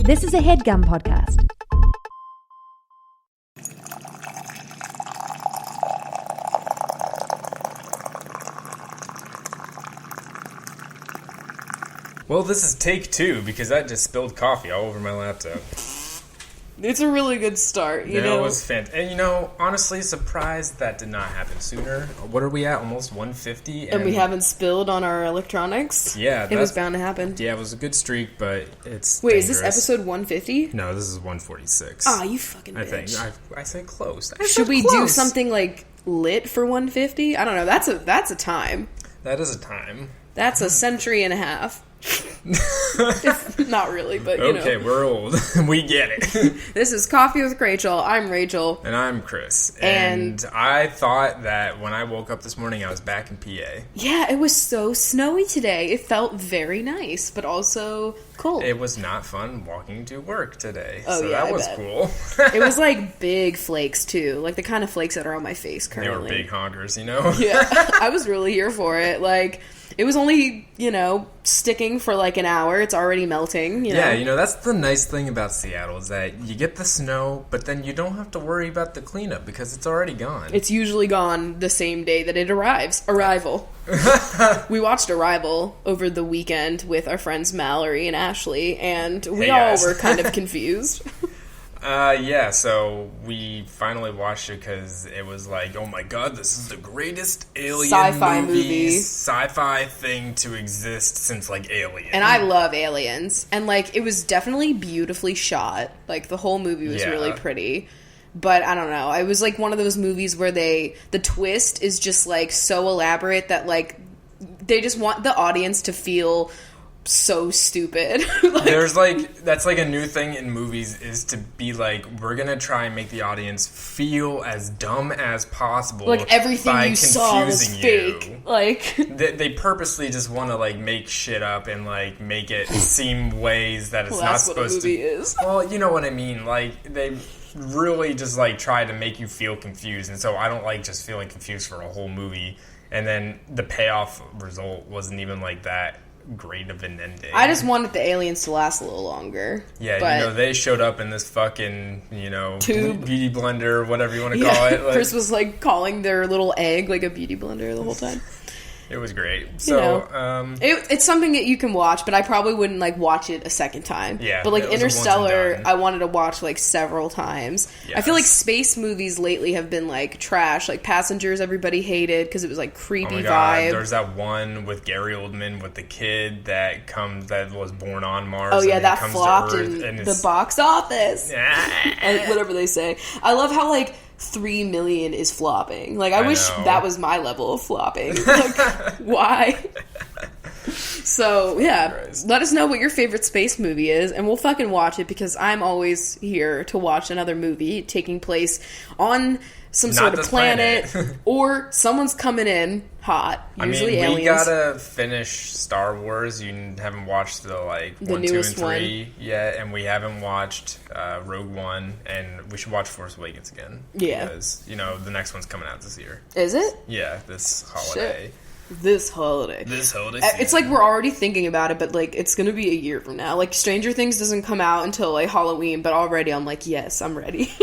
This is a HeadGum podcast. Well, this is take 2 because I just spilled coffee all over my laptop. It's a really good start, you know? It was fantastic. And, honestly, surprised that did not happen sooner. What are we at? Almost 150? And we haven't spilled on our electronics? Yeah. It was bound to happen. Yeah, it was a good streak, but it's Wait, dangerous. is this episode 150? No, this is 146. Ah, you fucking bitch. I think. I said close. Should we do something, lit for 150? I don't know. That's a time. That is a time. That's a century and a half. Not really, but Okay, we're old. We get it. This is Coffee with Rachel. I'm Rachel. And I'm Chris. And I thought that when I woke up this morning, I was back in PA. Yeah, it was so snowy today. It felt very nice, but also cold. It was not fun walking to work today. Oh, so yeah, that was cool. It was big flakes, too. Like the kind of flakes that are on my face currently. They were big honkers, Yeah, I was really here for it. It was only, sticking for an hour. It's already melting, Yeah, that's the nice thing about Seattle is that you get the snow, but then you don't have to worry about the cleanup because it's already gone. It's usually gone the same day that it arrives. Arrival. We watched Arrival over the weekend with our friends Mallory and Ashley, and we all were kind of confused. Yeah, so we finally watched it because it was oh my god, this is the greatest alien sci-fi thing to exist since, Alien. And I love aliens. And, it was definitely beautifully shot. The whole movie was really pretty. But, I don't know, it was, one of those movies where the twist is just, so elaborate that, they just want the audience to feel so stupid. There's that's a new thing in movies is to be we're gonna try and make the audience feel as dumb as possible, everything you saw was fake. They purposely just want to make shit up and make it seem ways that it's not supposed to. Is. Well, you know what I mean. They really just try to make you feel confused, and so I don't just feeling confused for a whole movie, and then the payoff result wasn't even that great of an ending. I just wanted the aliens to last a little longer. Yeah, but they showed up in this fucking, tube, beauty blender, whatever you want to call it. Chris was calling their little egg a beauty blender the whole time. It was great. So, it's something that you can watch, but I probably wouldn't like watch it a second time. Yeah, but like Interstellar, I wanted to watch like several times. Yes. I feel like space movies lately have been like trash. Like Passengers, everybody hated because it was like creepy vibe. There's that one with Gary Oldman with the kid that was born on Mars. Oh yeah, that flopped in the box office. And whatever they say. I love how like 3 million is flopping. Like, I wish that was my level of flopping. Like, why? So, yeah. Christ. Let us know what your favorite space movie is, and we'll fucking watch it, because I'm always here to watch another movie taking place on some sort of planet, or someone's coming in hot, usually aliens. We gotta finish Star Wars. You haven't watched the 1, 2, and 3 yet, and we haven't watched Rogue One, and we should watch Force Awakens again. Yeah. Because, the next one's coming out this year. Is it? Yeah, this holiday. Shit. This holiday season. It's like we're already thinking about it, but like it's gonna be a year from now. Like Stranger Things doesn't come out until like Halloween, but already I'm like, yes, I'm ready.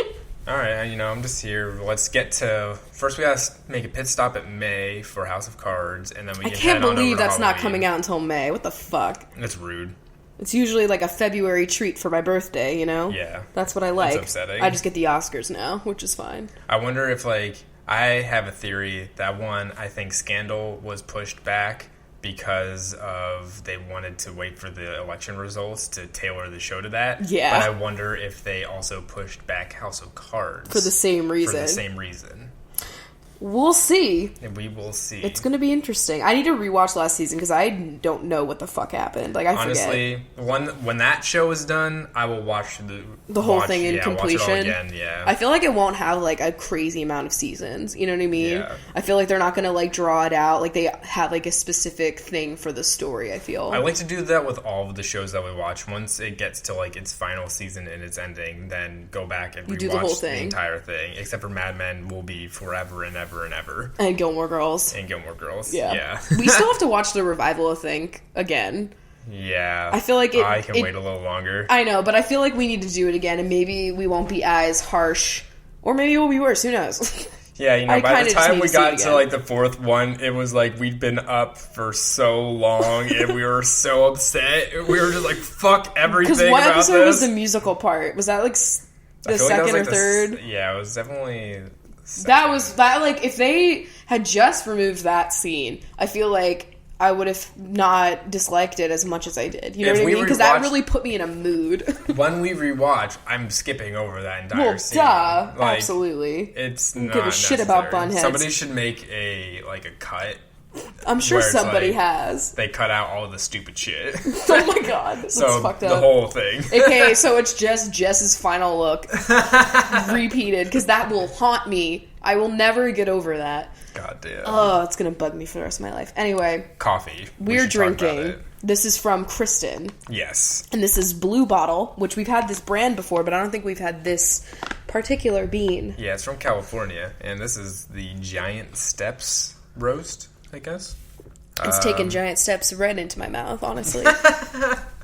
Alright, I'm just here. Let's get to... First, we gotta make a pit stop at May for House of Cards, and then we can I can't head on believe over to that's Halloween. not coming out until May. What the fuck? It's rude. It's usually like a February treat for my birthday, Yeah. That's what I like. It's upsetting. I just get the Oscars now, which is fine. I wonder if, I have a theory that I think Scandal was pushed back because of they wanted to wait for the election results to tailor the show to that. Yeah. But I wonder if they also pushed back House of Cards. For the same reason. We'll see. We will see. It's going to be interesting. I need to rewatch last season because I don't know what the fuck happened. Like, I Honestly, forget. when that show is done, I will watch the whole thing in completion. Watch it all again, yeah. I feel like it won't have like a crazy amount of seasons. You know what I mean? Yeah. I feel like they're not going to like draw it out. Like they have like a specific thing for the story, I feel. I like to do that with all of the shows that we watch. Once it gets to like its final season and its ending, then go back and rewatch the entire thing. Except for Mad Men will be forever and ever and ever. And Gilmore Girls. Yeah. We still have to watch the revival, I think, again. Yeah. I feel like I can wait a little longer. I know, but I feel like we need to do it again, and maybe we won't be as harsh, or maybe we'll be worse. Who knows? Yeah, you know, by the time we got to, like, the fourth one, it was like we'd been up for so long, and we were so upset. We were just like, fuck everything about this. Because what episode was the musical part? Was that, like, the second or third? Yeah, it was definitely... If they had just removed that scene, I feel like I would have not disliked it as much as I did. You know what I mean? Because that really put me in a mood. When we rewatch, I'm skipping over that entire scene. Duh. Like, absolutely. It's not give a shit about bunheads. Somebody should make a cut. I'm sure somebody has. They cut out all the stupid shit. Oh my god. That's fucked up. The whole thing. Okay, so it's just Jess's final look repeated, because that will haunt me. I will never get over that. God damn. Oh, it's gonna bug me for the rest of my life. Anyway. Coffee. We're drinking. This is from Kristen. Yes. And this is Blue Bottle, which we've had this brand before, but I don't think we've had this particular bean. Yeah, it's from California, and this is the Giant Steps roast, I guess. It's taken giant steps right into my mouth, honestly.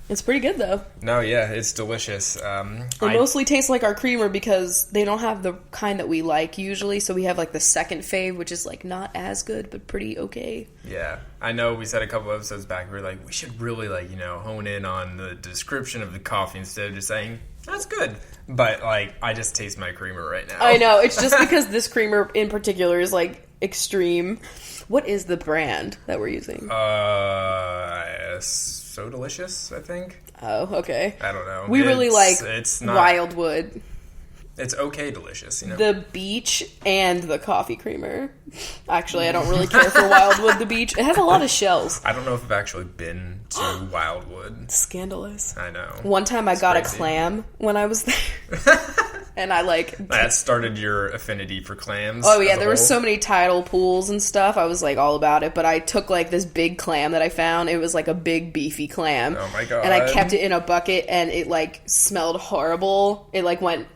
It's pretty good, though. No, yeah, it's delicious. It mostly tastes like our creamer because they don't have the kind that we like usually, so we have, like, the second fave, which is, like, not as good, but pretty okay. Yeah. I know we said a couple episodes back, we were like, we should really, like, you know, hone in on the description of the coffee instead of just saying, that's good. But, like, I just taste my creamer right now. I know. It's just because this creamer in particular is, like, extreme. What is the brand that we're using? So Delicious, I think. Oh, okay. I don't know. We really like Wildwood. It's okay delicious, you know. The beach and the coffee creamer. Actually, I don't really care for Wildwood the beach. It has a lot of shells. I don't know if I've actually been to Wildwood. Scandalous. I know. One time I got a clam when I was there. And I that started your affinity for clams. Oh yeah, there were so many tidal pools and stuff. I was like all about it. But I took like this big clam that I found. It was like a big beefy clam. Oh my god. And I kept it in a bucket, and it like smelled horrible. It like went.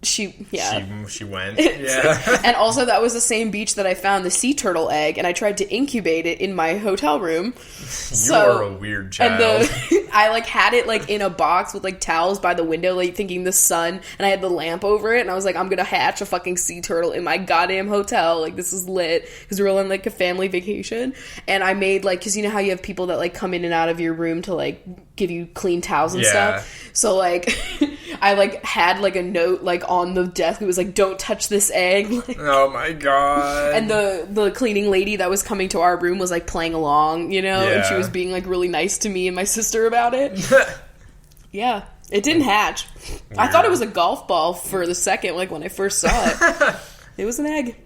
She went. Yeah. And also that was the same beach that I found the sea turtle egg, and I tried to incubate it in my hotel room. You are a weird child. And I like had it like in a box with like towels by the window, like thinking the sun, and I had the lamp over it, and I was like, I'm gonna hatch a fucking sea turtle in my goddamn hotel. Like, this is lit, because we were on like a family vacation. And I made like, because you know how you have people that like come in and out of your room to like give you clean towels and stuff. So like I like had like a note like on the desk. It was like, don't touch this egg. Like, oh my god. And the cleaning lady that was coming to our room was like playing along, you know, and she was being like really nice to me and my sister about it. Yeah, it didn't hatch. Weird. I thought it was a golf ball for the second, like when I first saw it. It was an egg.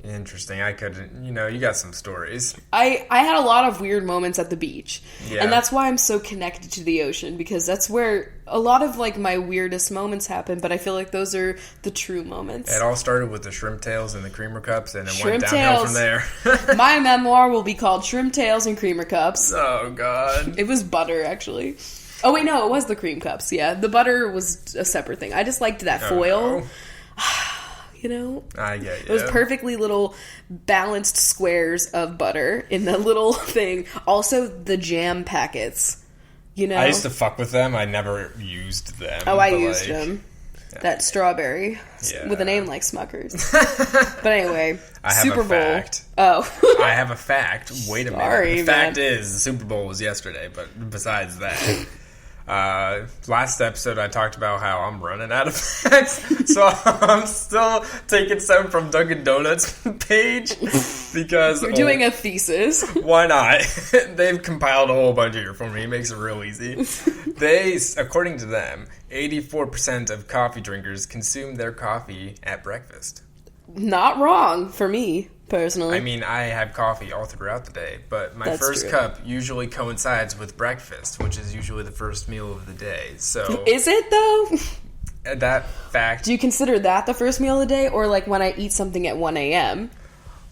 Interesting. I couldn't, you know, you got some stories. I had a lot of weird moments at the beach. Yeah. And that's why I'm so connected to the ocean, because that's where a lot of like my weirdest moments happen, but I feel like those are the true moments. It all started with the shrimp tails and the creamer cups, and it went downhill from there. My memoir will be called Shrimp Tails and Creamer Cups. Oh god. It was butter, actually. Oh wait, no, it was the cream cups. Yeah, the butter was a separate thing. I just liked that foil. No. You know? I get you. It was perfectly little balanced squares of butter in the little thing. Also, the jam packets. You know? I used to fuck with them. I never used them. Oh, I used them. Yeah. That strawberry. Yeah. With a name like Smucker's. But anyway, I have Super a fact. Bowl. Oh. I have a fact. Wait a minute. The fact is, the Super Bowl was yesterday, but besides that... last episode I talked about how I'm running out of facts, so I'm still taking some from Dunkin' Donuts page because you're doing a thesis. Why not? They've compiled a whole bunch here for me. It makes it real easy. They, according to them, 84% of coffee drinkers consume their coffee at breakfast. Not wrong for me. Personally. I mean, I have coffee all throughout the day, but my first cup usually coincides with breakfast, which is usually the first meal of the day. So, is it though? That fact. Do you consider that the first meal of the day, or like when I eat something at 1 a.m.?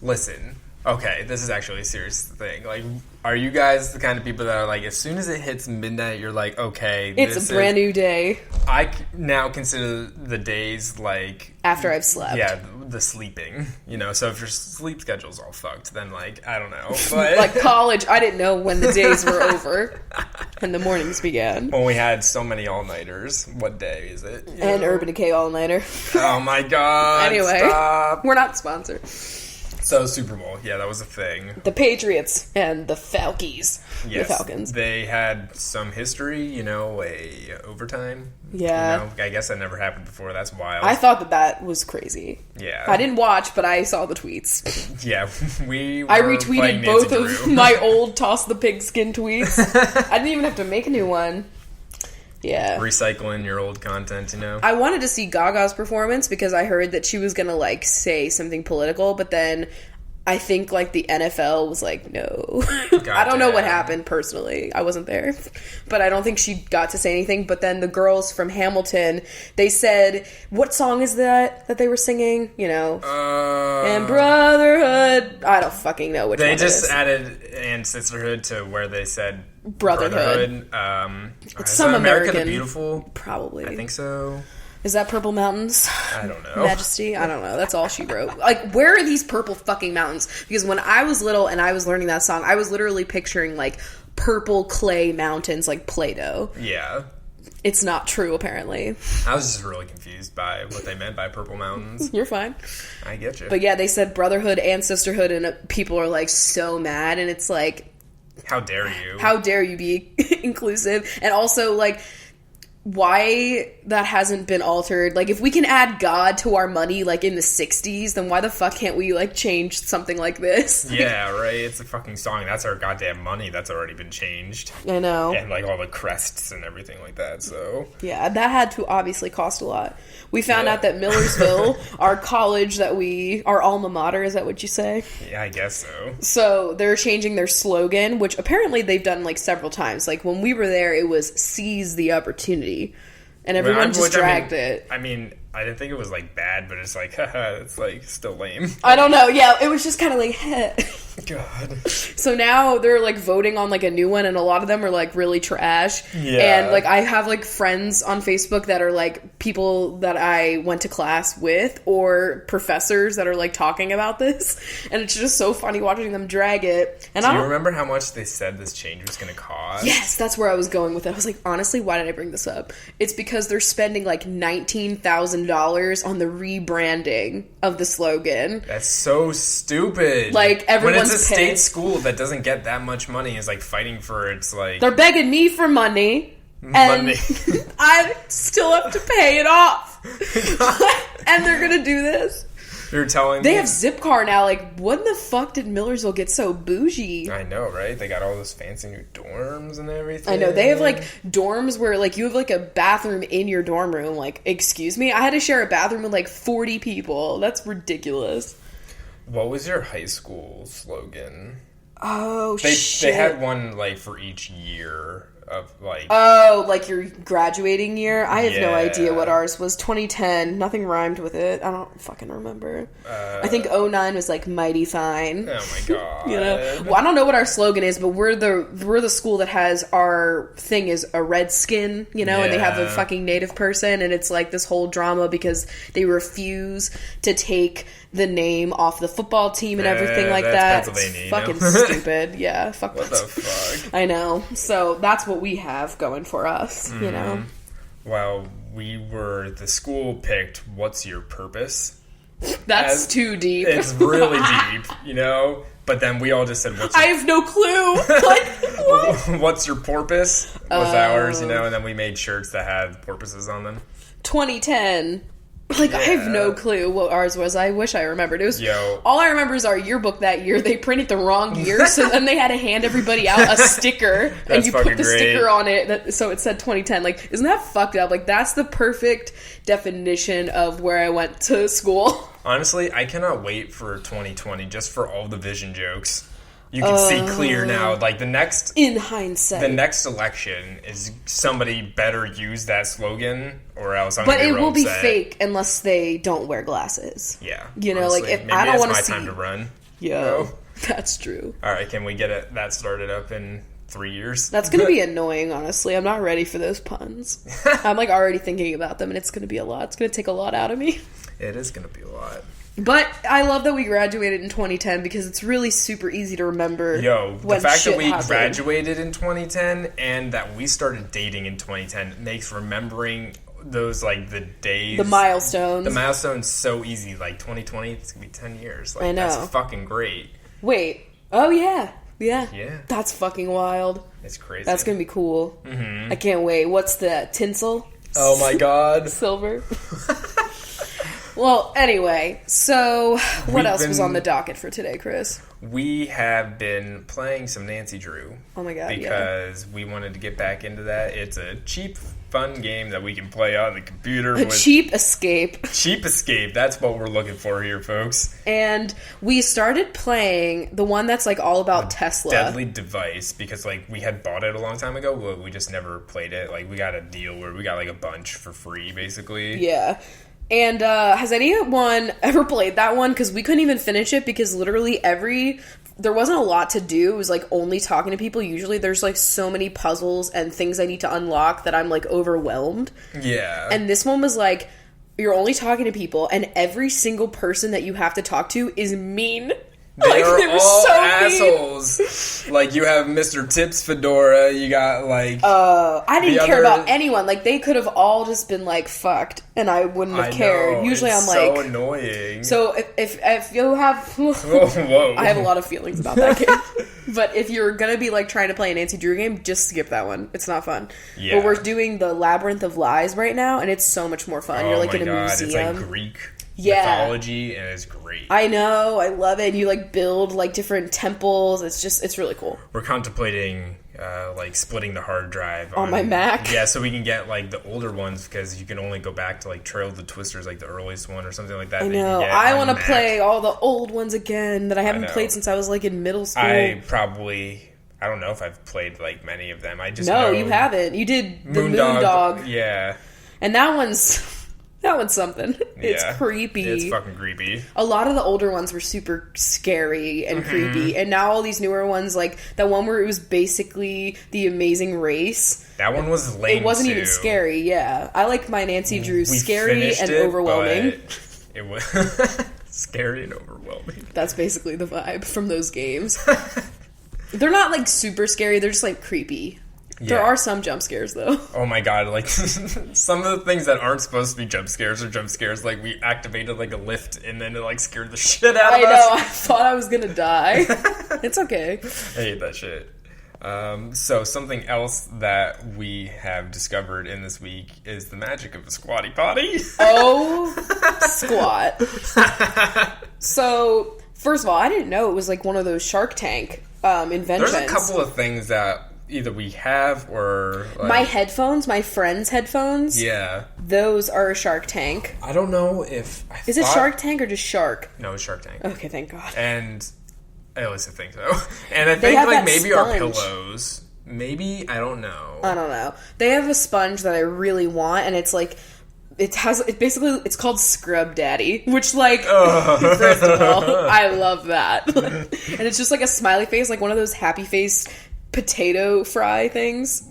Listen, okay, this is actually a serious thing. Like, are you guys the kind of people that are like, as soon as it hits midnight, you're like, okay, it's a brand new day. I now consider the days like after I've slept. Yeah, the sleeping, so if your sleep schedule's all fucked, then like I don't know, but like college, I didn't know when the days were over and the mornings began. When we had so many all-nighters. What day is it? And Urban Decay all-nighter. Oh my god. Anyway, stop. We're not sponsored. So Super Bowl, yeah, that was a thing. The Patriots and the Falkies. Yes, the Falcons. They had some history, a overtime. Yeah. I guess that never happened before. That's wild. I thought that was crazy. Yeah. I didn't watch, but I saw the tweets. Yeah, I retweeted both of my old Toss the Pigskin tweets. I didn't even have to make a new one. Yeah. Recycling your old content, I wanted to see Gaga's performance because I heard that she was going to, say something political, but then I think, the NFL was like, no. I don't know what happened, personally. I wasn't there. But I don't think she got to say anything. But then the girls from Hamilton, they said, what song is that they were singing? And Brotherhood. I don't fucking know which one They it just is. added and Sisterhood to where they said Brotherhood. It's some America American. the Beautiful? Probably. I think so. Is that Purple Mountains? I don't know. Majesty? I don't know. That's all she wrote. Where are these purple fucking mountains? Because when I was little and I was learning that song, I was literally picturing, purple clay mountains like Play-Doh. Yeah. It's not true, apparently. I was just really confused by what they meant by purple mountains. You're fine. I get you. But yeah, they said brotherhood and sisterhood, and people are, so mad, and it's like... How dare you? How dare you be inclusive? And also, why that hasn't been altered. If we can add God to our money, in the 60s, then why the fuck can't we, change something like this? Yeah, right? It's a fucking song. That's our goddamn money that's already been changed. I know. And, all the crests and everything like that, so... Yeah, that had to obviously cost a lot. We found out that Millersville, our college our alma mater, is that what you say? Yeah, I guess so. So, they're changing their slogan, which apparently they've done, several times. When we were there, it was seize the opportunity. And everyone just dragged it. I mean, I didn't think it was, bad, but it's haha, it's, still lame. I don't know. Yeah, it was just kind of heh. God. So now they're, voting on, a new one, and a lot of them are, really trash. Yeah. And, I have, friends on Facebook that are, people that I went to class with, or professors that are, talking about this. And it's just so funny watching them drag it. And Do you remember how much they said this change was going to cost? Yes, that's where I was going with it. I was honestly, why did I bring this up? It's because they're spending, $19,000 on the rebranding of the slogan. That's so stupid. Everyone's when it's a state school that doesn't get that much money is fighting for its They're begging me for money. And I still have to pay it off. And they're gonna do this. You're telling they me? Have Zipcar now. When the fuck did Millersville get so bougie? I know, right? They got all those fancy new dorms and everything. I know. They have dorms where you have a bathroom in your dorm room. Excuse me? I had to share a bathroom with 40 people. That's ridiculous. What was your high school slogan? Oh, shit. They had one for each year of Oh, your graduating year? I have no idea what ours was. 2010. Nothing rhymed with it. I don't fucking remember. I think 09 was Mighty Fine. Oh my god. Well, I don't know what our slogan is, but we're the school that has our thing is a redskin, and they have a fucking native person, and it's this whole drama because they refuse to take the name off the football team and everything like that. It's fucking stupid. Yeah, fuck what the fuck? I know. So that's what we have going for us, Well, the school picked What's Your Purpose? That's too deep. It's really deep, But then we all just said, I have no clue. What? What's your porpoise? Was ours, and then we made shirts that had porpoises on them. 2010. I have no clue what ours was. I wish I remembered. It was all I remember is our yearbook that year. They printed the wrong year, so then they had to hand everybody out a sticker, and you put the sticker on it, so it said 2010. Isn't that fucked up? That's the perfect definition of where I went to school. Honestly, I cannot wait for 2020 just for all the vision jokes. You can see clear now. In hindsight, the next election is somebody better use that slogan, or else I'm. But gonna be it will be upset. Fake unless they don't wear glasses. Yeah, honestly, if maybe I don't want to it's see my time to run. That's true. All right, can we get that started up in 3 years? That's gonna be annoying. Honestly, I'm not ready for those puns. I'm already thinking about them, and it's gonna be a lot. It's gonna take a lot out of me. It is gonna be a lot. But I love that we graduated in 2010 because it's really super easy to remember. The fact that we graduated in 2010 and that we started dating in 2010 makes remembering those, like, the days, the milestones so easy. Like 2020, it's gonna be 10 years. Like, I know. That's fucking great. Wait. Oh yeah. That's fucking wild. It's crazy. That's gonna be cool. I can't wait. What's the tinsel? Oh my god. Silver. Well, anyway, so what else was on the docket for today, Chris? We have been playing some Nancy Drew. Oh my god, because we wanted to get back into that. It's a cheap, fun game that we can play on the computer. Cheap escape. Cheap escape. That's what we're looking for here, folks. And we started playing the one that's, like, all about Tesla. Deadly Device, because, like, we had bought it a long time ago, but we just never played it. Like, we got a deal where we got, like, a bunch for free, basically. Yeah. And has anyone ever played that one? Because we couldn't even finish it because literally there wasn't a lot to do. It was, like, only talking to people. Usually there's, like, so many puzzles and things I need to unlock that I'm, like, overwhelmed. Yeah. And this one was, like, you're only talking to people and every single person that you have to talk to is mean. They are all so assholes. Mean. Like, you have Mr. Tips Fedora, you got, like... I didn't care about anyone. Like, they could have all just been, like, fucked, and I wouldn't have cared. Usually I'm like... so annoying. So, if you have... Whoa. I have a lot of feelings about that game. But if you're gonna be, like, trying to play a Nancy Drew game, just skip that one. It's not fun. Yeah. But we're doing the Labyrinth of Lies right now, and it's so much more fun. You're, like, in a museum. It's, like, Greek mythology, and it's great. I know, I love it. You, like, build, like, different temples. It's really cool. We're contemplating, like, splitting the hard drive on my Mac. Yeah, so we can get, like, the older ones, because you can only go back to, like, Trail of the Twisters, like, the earliest one or something like that. I know. I want to play all the old ones again that I haven't played since I was, like, in middle school. I don't know if I've played, like, many of them. I just know you haven't. You did the Moondog. Yeah. And that one's something. It's creepy. It's fucking creepy. A lot of the older ones were super scary and creepy. And now all these newer ones, like that one where it was basically The Amazing Race. That one was lame. It wasn't even scary, yeah. I like my Nancy Drew scary and overwhelming. It was scary and overwhelming. That's basically the vibe from those games. They're not, like, super scary. They're just, like, creepy. Yeah. There are some jump scares, though. Oh my god, like, some of the things that aren't supposed to be jump scares are jump scares. Like, we activated, like, a lift, and then it, like, scared the shit out of us. I know, I thought I was gonna die. It's okay. I hate that shit. So, something else that we have discovered in this week is the magic of a Squatty Potty. Oh, squat. So, first of all, I didn't know it was, like, one of those Shark Tank inventions. There's a couple of things that either we have or... like, my headphones, my friend's headphones. Yeah. Those are a Shark Tank. I don't know if... Is it Shark Tank or just Shark? No, it's Shark Tank. Okay, thank God. And I always think so. And I think, like, maybe our pillows. Maybe, I don't know. I don't know. They have a sponge that I really want, and it's like... It's called Scrub Daddy, which, like, first of all, I love that. And it's just like a smiley face, like one of those happy face potato fry things.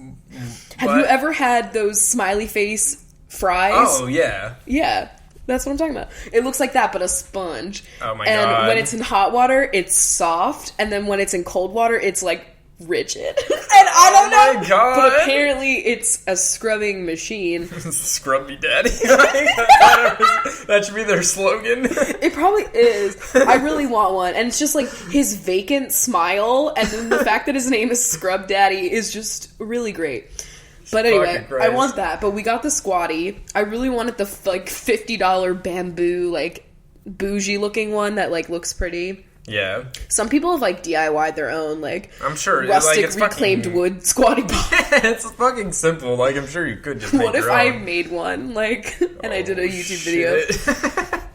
Have you ever had those smiley face fries? Oh, yeah. Yeah. That's what I'm talking about. It looks like that, but a sponge. Oh my god. God. And when it's in hot water, it's soft. And then when it's in cold water, it's, like, rigid. And I don't know. Oh my god. But apparently it's a scrubbing machine. Scrubby Daddy. That should be their slogan. It probably is. I really want one. And it's just like his vacant smile, and then the fact that his name is Scrub Daddy is just really great. But anyway, I want that. But we got the Squatty. I really wanted the, like, $50 bamboo, like, bougie looking one that, like, looks pretty. Yeah. Some people have, like, DIY'd their own, like, I'm sure, rustic like, it's reclaimed wood Squatty Potty. It's fucking simple. Like, I'm sure you could just make what if your own. I made one, like, and I did a YouTube video?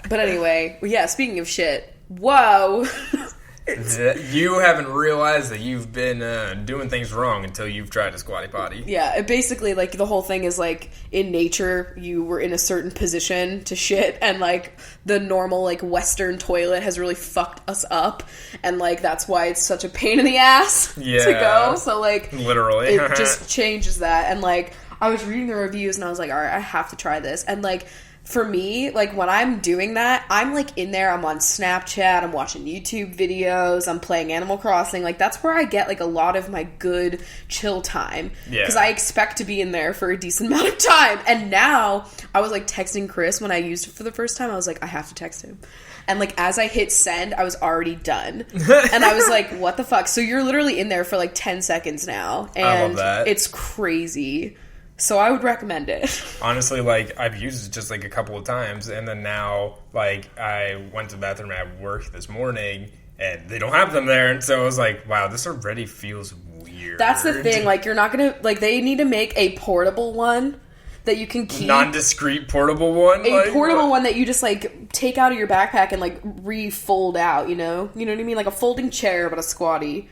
But anyway, yeah, speaking of shit, whoa. You haven't realized that you've been doing things wrong until you've tried a Squatty Potty. Yeah, it basically, like, the whole thing is, like, in nature, you were in a certain position to shit, and, like, the normal, like, Western toilet has really fucked us up, and, like, that's why it's such a pain in the ass to go, so, like... literally. It just changes that, and, like, I was reading the reviews, and I was like, alright, I have to try this, and, like... for me, like, when I'm doing that, I'm, like, in there, I'm on Snapchat, I'm watching YouTube videos, I'm playing Animal Crossing. Like, that's where I get, like, a lot of my good chill time. Yeah. Because I expect to be in there for a decent amount of time. And now, I was, like, texting Chris when I used it for the first time. I was like, I have to text him. And, like, as I hit send, I was already done. And I was like, what the fuck? So you're literally in there for, like, 10 seconds now. And I love that. It's crazy. So I would recommend it. Honestly, like, I've used it just, like, a couple of times, and then now, like, I went to the bathroom at work this morning, and they don't have them there, and so I was like, wow, this already feels weird. That's the thing, like, you're not gonna, like, they need to make a portable one that you can keep. Non-discreet portable one? A portable one that you just, like, take out of your backpack and, like, refold out, you know? You know what I mean? Like a folding chair, but a squatty.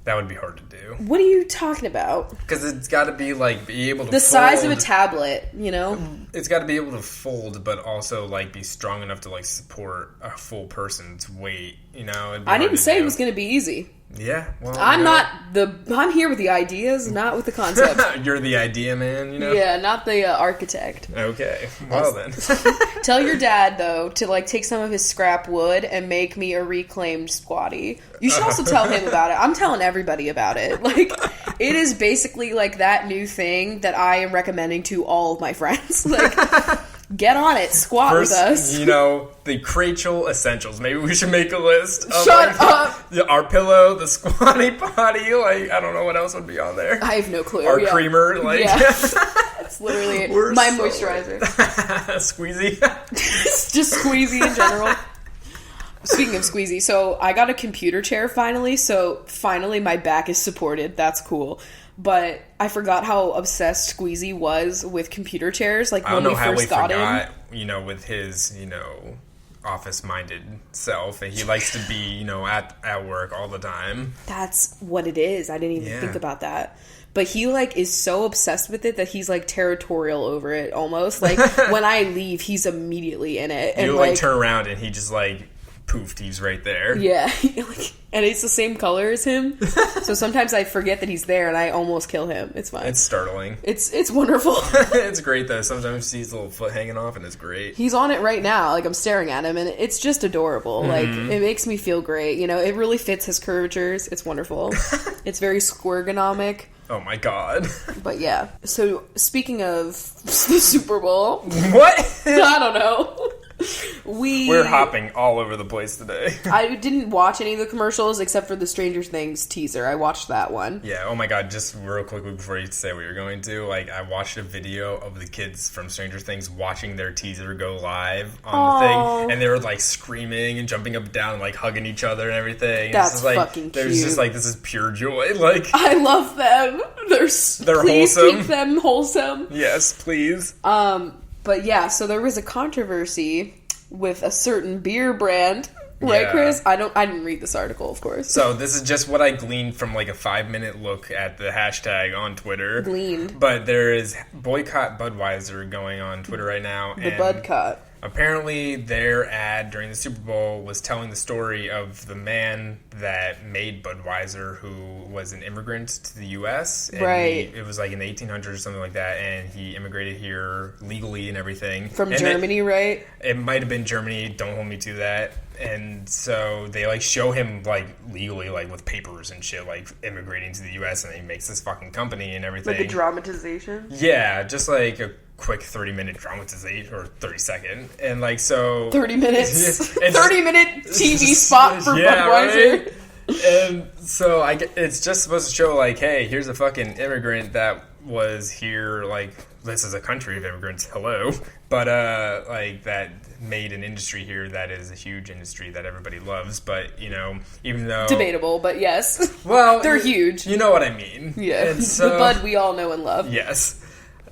That would be hard to do. What are you talking about? Because it's got to be, like, be able to the size of a tablet, you know? It's got to be able to fold, but also, like, be strong enough to, like, support a full person's weight, you know? I didn't say it was going to be easy. Yeah, well, I'm here with the ideas, not with the concepts. You're the idea man, you know? Yeah, not the architect. Okay, well then. Tell your dad, though, to, like, take some of his scrap wood and make me a reclaimed squatty. You should also tell him about it. I'm telling everybody about it. Like, it is basically, like, that new thing that I am recommending to all of my friends. Like, get on it. Squat with us. You know, the Crachel essentials. Maybe we should make a list of, Shut up! Our pillow, the Squatty Potty, like, I don't know what else would be on there. I have no clue. Our creamer, like... Yeah. That's literally my moisturizer. Squeezy. Just squeezy in general. Speaking of squeezy, so I got a computer chair finally, so finally my back is supported. That's cool. But I forgot how obsessed Squeezy was with computer chairs, like, when we first got him. You know, with his, you know, office-minded self, and he likes to be, you know, at work all the time. That's what it is. I didn't even think about that. But he, like, is so obsessed with it that he's, like, territorial over it, almost. Like, when I leave, he's immediately in it. And, you, like, turn around, and he just, like... poofed, he's right there. Yeah. And it's the same color as him. So sometimes I forget that he's there and I almost kill him. It's fine. It's startling. It's wonderful. It's great though. Sometimes you see his little foot hanging off and it's great. He's on it right now. Like, I'm staring at him and it's just adorable. Mm-hmm. Like, it makes me feel great. You know, it really fits his curvatures. It's wonderful. It's very squirgonomic. Oh my god. But yeah. So speaking of the Super Bowl. What? I don't know. We're hopping all over the place today. I didn't watch any of the commercials except for the Stranger Things teaser. I watched that one. Yeah, oh my god, just real quickly before you say what you're going to, like, I watched a video of the kids from Stranger Things watching their teaser go live on the thing, and they were, like, screaming and jumping up and down, like, hugging each other and everything. That's like, fucking cute. There's just, like, this is pure joy. Like, I love them. They're please wholesome. Keep them wholesome. Yes, please. But yeah, so there was a controversy with a certain beer brand, right, Chris? I didn't read this article, of course. So this is just what I gleaned from, like, a 5-minute look at the hashtag on Twitter. Gleaned. But there is boycott Budweiser going on Twitter right now. The Budcott. Apparently, their ad during the Super Bowl was telling the story of the man that made Budweiser, who was an immigrant to the U.S. And right. It was like in the 1800s or something like that, and he immigrated here legally and everything. From Germany, right? It might have been Germany. Don't hold me to that. And so they, like, show him, like, legally, like, with papers and shit, like, immigrating to the U.S. and he makes this fucking company and everything. Like a dramatization? Yeah, just like a quick 30-minute dramatization, or 30-second, and, like, so 30 minutes 30-minute TV spot for Budweiser. Right? And so it's just supposed to show, like, hey, here's a fucking immigrant that was here, like, this is a country of immigrants, hello, but like, that made an industry here that is a huge industry that everybody loves. But, you know, even though debatable, but yes, well, they're huge, you know what I mean. Yeah. And so, the Bud we all know and love. Yes.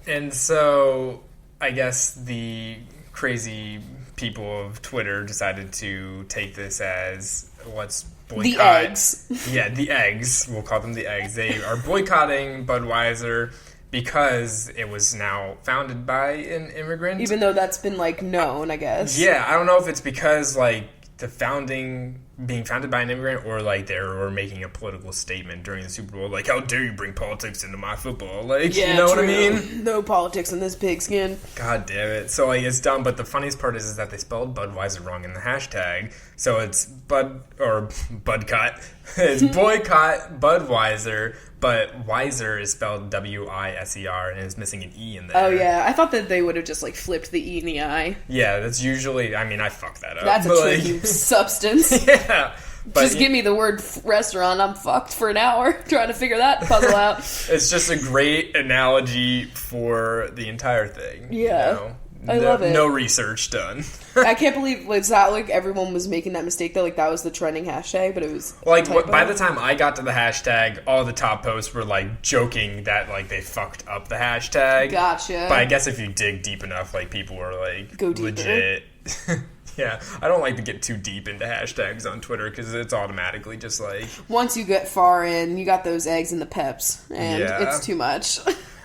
And so I guess the crazy people of Twitter decided to take this as, let's boycott the eggs. Yeah, the eggs. We'll call them the eggs. They are boycotting Budweiser because it was now founded by an immigrant. Even though that's been, like, known, I guess. Yeah, I don't know if it's because, like, being founded by an immigrant, or like they were making a political statement during the Super Bowl, like, how dare you bring politics into my football? Like, you know what I mean? No politics in this pigskin. God damn it. So like it's dumb, but the funniest part is that they spelled Budweiser wrong in the hashtag. So it's Budcut. It's boycott Budweiser, but Weiser is spelled W-I-S-E-R, and it's missing an E in there. Oh, yeah. I thought that they would have just, like, flipped the E in the I. Yeah, that's usually... I mean, I fucked that up. That's a tricky substance. Yeah. But just give me the word restaurant. I'm fucked for an hour trying to figure that puzzle out. It's just a great analogy for the entire thing. Yeah. You know? I love it. No research done. I can't believe it's not like everyone was making that mistake though. Like that was the trending hashtag, but it was like by the time I got to the hashtag, all the top posts were like joking that like they fucked up the hashtag. Gotcha. But I guess if you dig deep enough, like people were like go deeper. Legit. Yeah, I don't like to get too deep into hashtags on Twitter because it's automatically just like once you get far in, you got those eggs and the peps, and it's too much.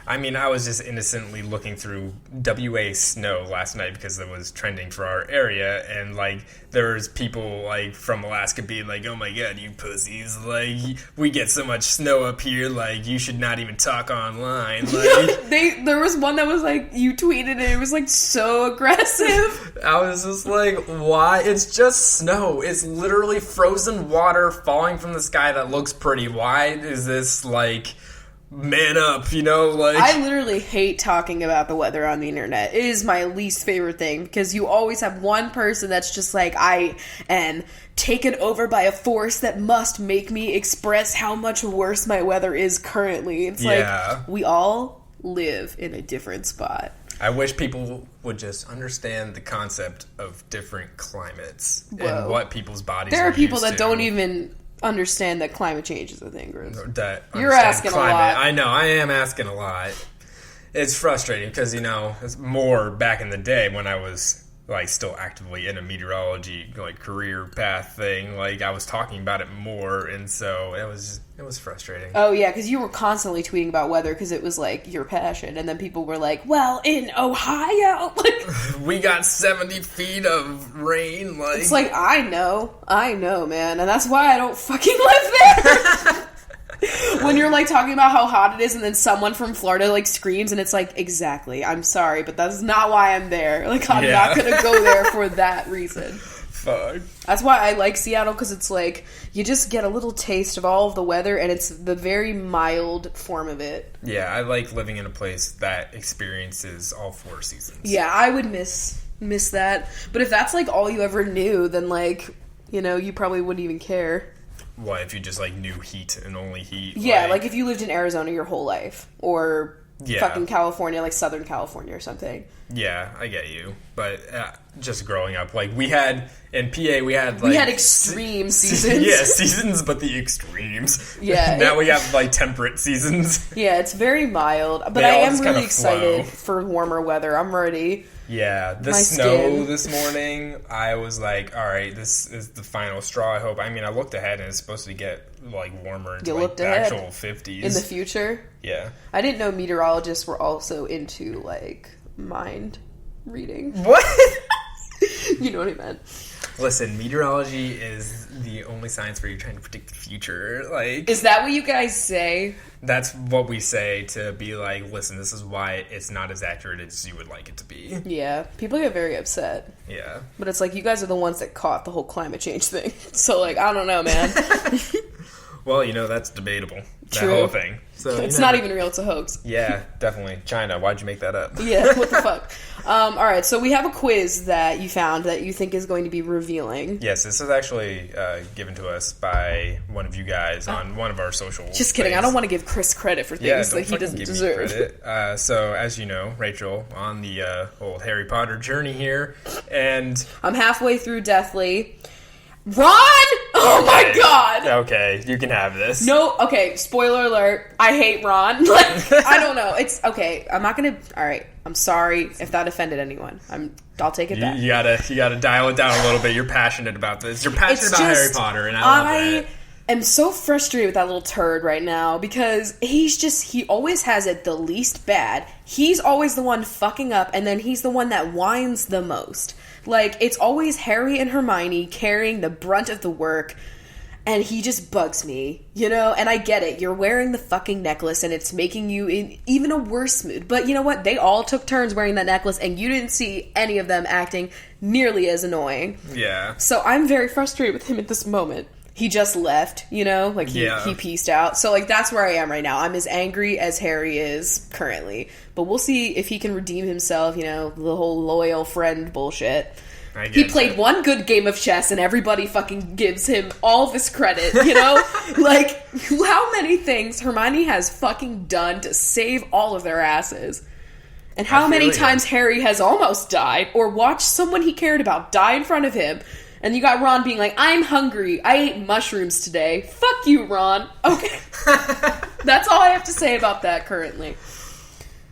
I mean, I was just innocently looking through WA snow last night because it was trending for our area, and, like, there was people, like, from Alaska being like, oh my god, you pussies, like, we get so much snow up here, like, you should not even talk online, like... There was one that was, like, you tweeted and it was, like, so aggressive. I was just like, why? It's just snow. It's literally frozen water falling from the sky that looks pretty. Why is this, like... man up, you know, like... I literally hate talking about the weather on the internet. It is my least favorite thing, because you always have one person that's just like, I am taken over by a force that must make me express how much worse my weather is currently. It's like, we all live in a different spot. I wish people would just understand the concept of different climates and what people's bodies are used to. There are people that don't even... understand that climate change is a thing, Grizz. You're asking climate. A lot. I know, I am asking a lot. It's frustrating because, you know, it's more back in the day when I was, like, still actively in a meteorology, like, career path thing. Like, I was talking about it more, and so it was frustrating. Oh, yeah, because you were constantly tweeting about weather because it was, like, your passion, and then people were like, well, in Ohio, like... we got 70 feet of rain, like... It's like, I know, man, and that's why I don't fucking live there! When you're, like, talking about how hot it is, and then someone from Florida, like, screams, and it's like, exactly, I'm sorry, but that's not why I'm there. Like, I'm not gonna go there for that reason. Fuck. That's why I like Seattle, because it's like, you just get a little taste of all of the weather, and it's the very mild form of it. Yeah, I like living in a place that experiences all 4 seasons. Yeah, I would miss that. But if that's, like, all you ever knew, then, like, you know, you probably wouldn't even care. What, if you just, like, knew heat and only heat? Yeah, like if you lived in Arizona your whole life, or fucking California, like Southern California or something. Yeah, I get you. But just growing up, like, we had, in PA, we had extreme seasons. Yeah, seasons, but the extremes. Yeah. Now we have, like, temperate seasons. Yeah, it's very mild. But I am really excited for warmer weather. I'm ready. Yeah, the snow this morning, I was like, all right, this is the final straw, I hope. I mean, I looked ahead, and it's supposed to get, like, warmer into, like, the actual 50s. In the future? Yeah. I didn't know meteorologists were also into, like, mind reading. What? You know what I meant. Listen, meteorology is the only science where you're trying to predict the future. Like, is that what you guys say? That's what we say, to be like, listen, this is why it's not as accurate as you would like it to be. Yeah, people get very upset. Yeah. But it's like, you guys are the ones that caught the whole climate change thing. So, like, I don't know, man. Well, you know, that's debatable. True. That whole thing. So, it's not even real, it's a hoax. Yeah, definitely. China, why'd you make that up? Yeah, what the fuck? Alright, so we have a quiz that you found that you think is going to be revealing. Yes, this is actually given to us by one of you guys on one of our social Just kidding, things. I don't want to give Chris credit for things that he doesn't deserve. So, as you know, Rachel, on the old Harry Potter journey here, and... I'm halfway through Deathly. Ron! Oh my god! Okay, you can have this. No, okay, spoiler alert. I hate Ron. Like, I don't know. It's okay. I'm not gonna... Alright, I'm sorry if that offended anyone. I'll take it back. You gotta dial it down a little bit. You're passionate about this. You're passionate about Harry Potter, and I love that. am so frustrated with that little turd right now because he always has it the least bad. He's always the one fucking up, and then he's the one that whines the most. Like, it's always Harry and Hermione carrying the brunt of the work, and he just bugs me, you know? And I get it. You're wearing the fucking necklace, and it's making you in even a worse mood. But you know what? They all took turns wearing that necklace, and you didn't see any of them acting nearly as annoying. Yeah. So I'm very frustrated with him at this moment. He just left, you know? Like, he pieced out. So, like, that's where I am right now. I'm as angry as Harry is currently. But we'll see if he can redeem himself, you know, the whole loyal friend bullshit. He played one good game of chess and everybody fucking gives him all this credit, you know? Like, how many things Hermione has fucking done to save all of their asses? And how many times Harry has almost died or watched someone he cared about die in front of him. And you got Ron being like, I'm hungry. I ate mushrooms today. Fuck you, Ron. Okay. That's all I have to say about that currently.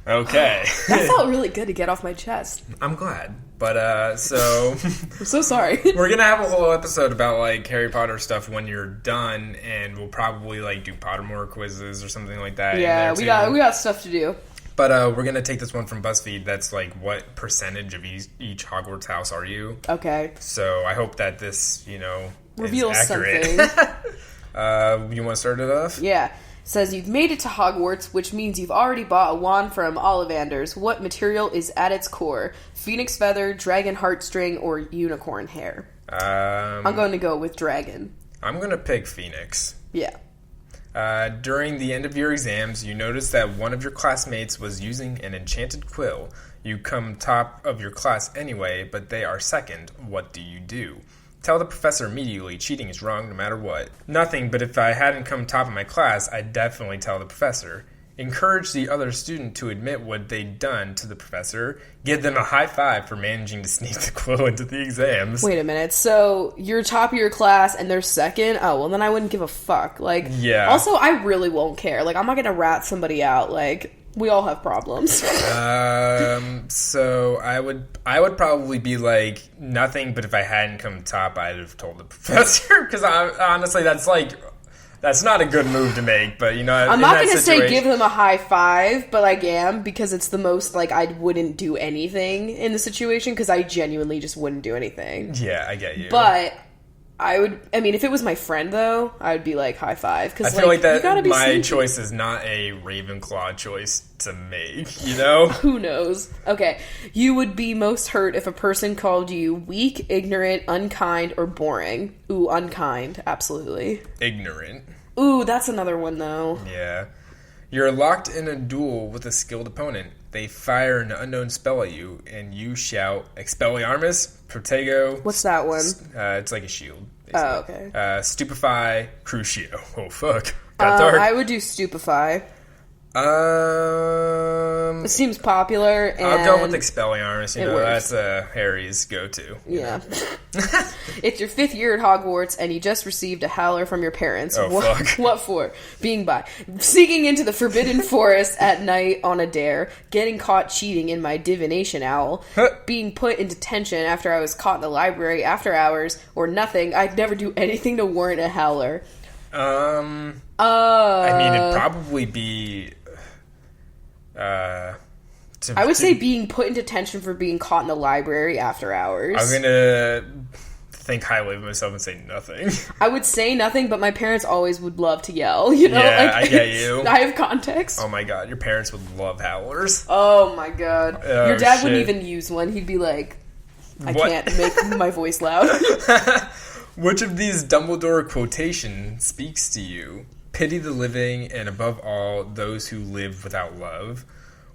Okay. That felt really good to get off my chest. I'm glad. But, so... I'm so sorry. We're gonna have a whole episode about, like, Harry Potter stuff when you're done, and we'll probably, like, do Pottermore quizzes or something like that. Yeah, we got stuff to do. But we're going to take this one from BuzzFeed that's like, what percentage of each Hogwarts house are you? Okay. So I hope that this, you know, reveals is accurate. Something. You want to start it off? Yeah. It says you've made it to Hogwarts, which means you've already bought a wand from Ollivanders. What material is at its core? Phoenix feather, dragon heartstring, or unicorn hair? I'm going to go with dragon. I'm going to pick Phoenix. Yeah. During the end of your exams, you notice that one of your classmates was using an enchanted quill. You come top of your class anyway, but they are second. What do you do? Tell the professor immediately. Cheating is wrong no matter what. Nothing, but if I hadn't come top of my class, I'd definitely tell the professor. Encourage the other student to admit what they'd done to the professor. Give them a high five for managing to sneak the quill into the exams. Wait a minute. So you're top of your class and they're second? Oh, well, then I wouldn't give a fuck. Like, yeah. Also, I really won't care. Like, I'm not going to rat somebody out. Like, we all have problems. So I would probably be like, nothing, but if I hadn't come top, I'd have told the professor. Because honestly, that's not a good move to make, but, you know, I'm not going to say give them a high five, but I am, because it's the most, like, I wouldn't do anything in the situation, because I genuinely just wouldn't do anything. Yeah, I get you. But if it was my friend, though, I would be like, high five. Cause, I feel like that my sneaky. choice is not a Ravenclaw choice to make, you know? Who knows? Okay. You would be most hurt if a person called you weak, ignorant, unkind, or boring. Ooh, unkind. Absolutely. Ignorant. Ooh, that's another one, though. Yeah. You're locked in a duel with a skilled opponent. They fire an unknown spell at you, and you shout, Expelliarmus, Protego... What's that one? It's like a shield. Basically. Oh, okay. Stupefy, Crucio. Oh, fuck. Got dark. I would do Stupefy. It seems popular, and I'll go with Expelliarmus. You know, that's Harry's go-to. Yeah. It's your 5th year at Hogwarts, and you just received a howler from your parents. Oh, fuck. What for? Being bi. Sneaking into the Forbidden Forest at night on a dare. Getting caught cheating in my divination owl. Being put in detention after I was caught in the library after hours. Or nothing. I'd never do anything to warrant a howler. I mean, it'd probably be... I would say being put in detention for being caught in the library after hours. I'm gonna think highly of myself and say nothing. I would say nothing, but my parents always would love to yell, you know? Yeah, like, I get you. I have context. Oh my god, your parents would love howlers. Oh my god. Your dad wouldn't even use one. He'd be like, I can't make my voice loud. Which of these Dumbledore quotations speaks to you? Pity the living, and above all, those who live without love.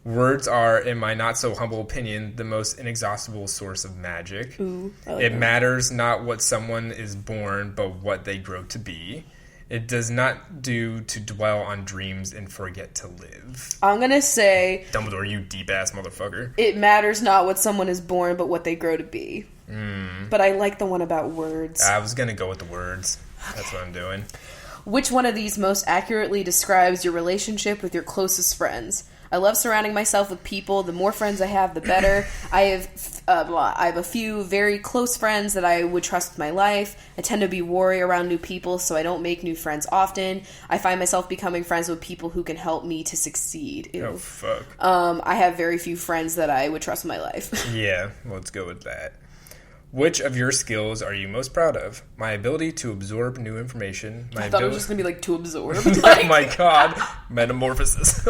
Words are, in my not-so-humble opinion, the most inexhaustible source of magic. Ooh, it matters not what someone is born, but what they grow to be. It does not do to dwell on dreams and forget to live. I'm gonna say... Dumbledore, you deep-ass motherfucker. It matters not what someone is born, but what they grow to be. But I like the one about words. I was gonna go with the words. Okay. That's what I'm doing. Which one of these most accurately describes your relationship with your closest friends? I love surrounding myself with people. The more friends I have, the better. I have a few very close friends that I would trust with my life. I tend to be wary around new people, so I don't make new friends often. I find myself becoming friends with people who can help me to succeed. Ew. Oh, fuck. I have very few friends that I would trust with my life. Yeah, let's go with that. Which of your skills are you most proud of? My ability to absorb new information. I thought it was just going to be like, to absorb. Oh my god. Metamorphosis.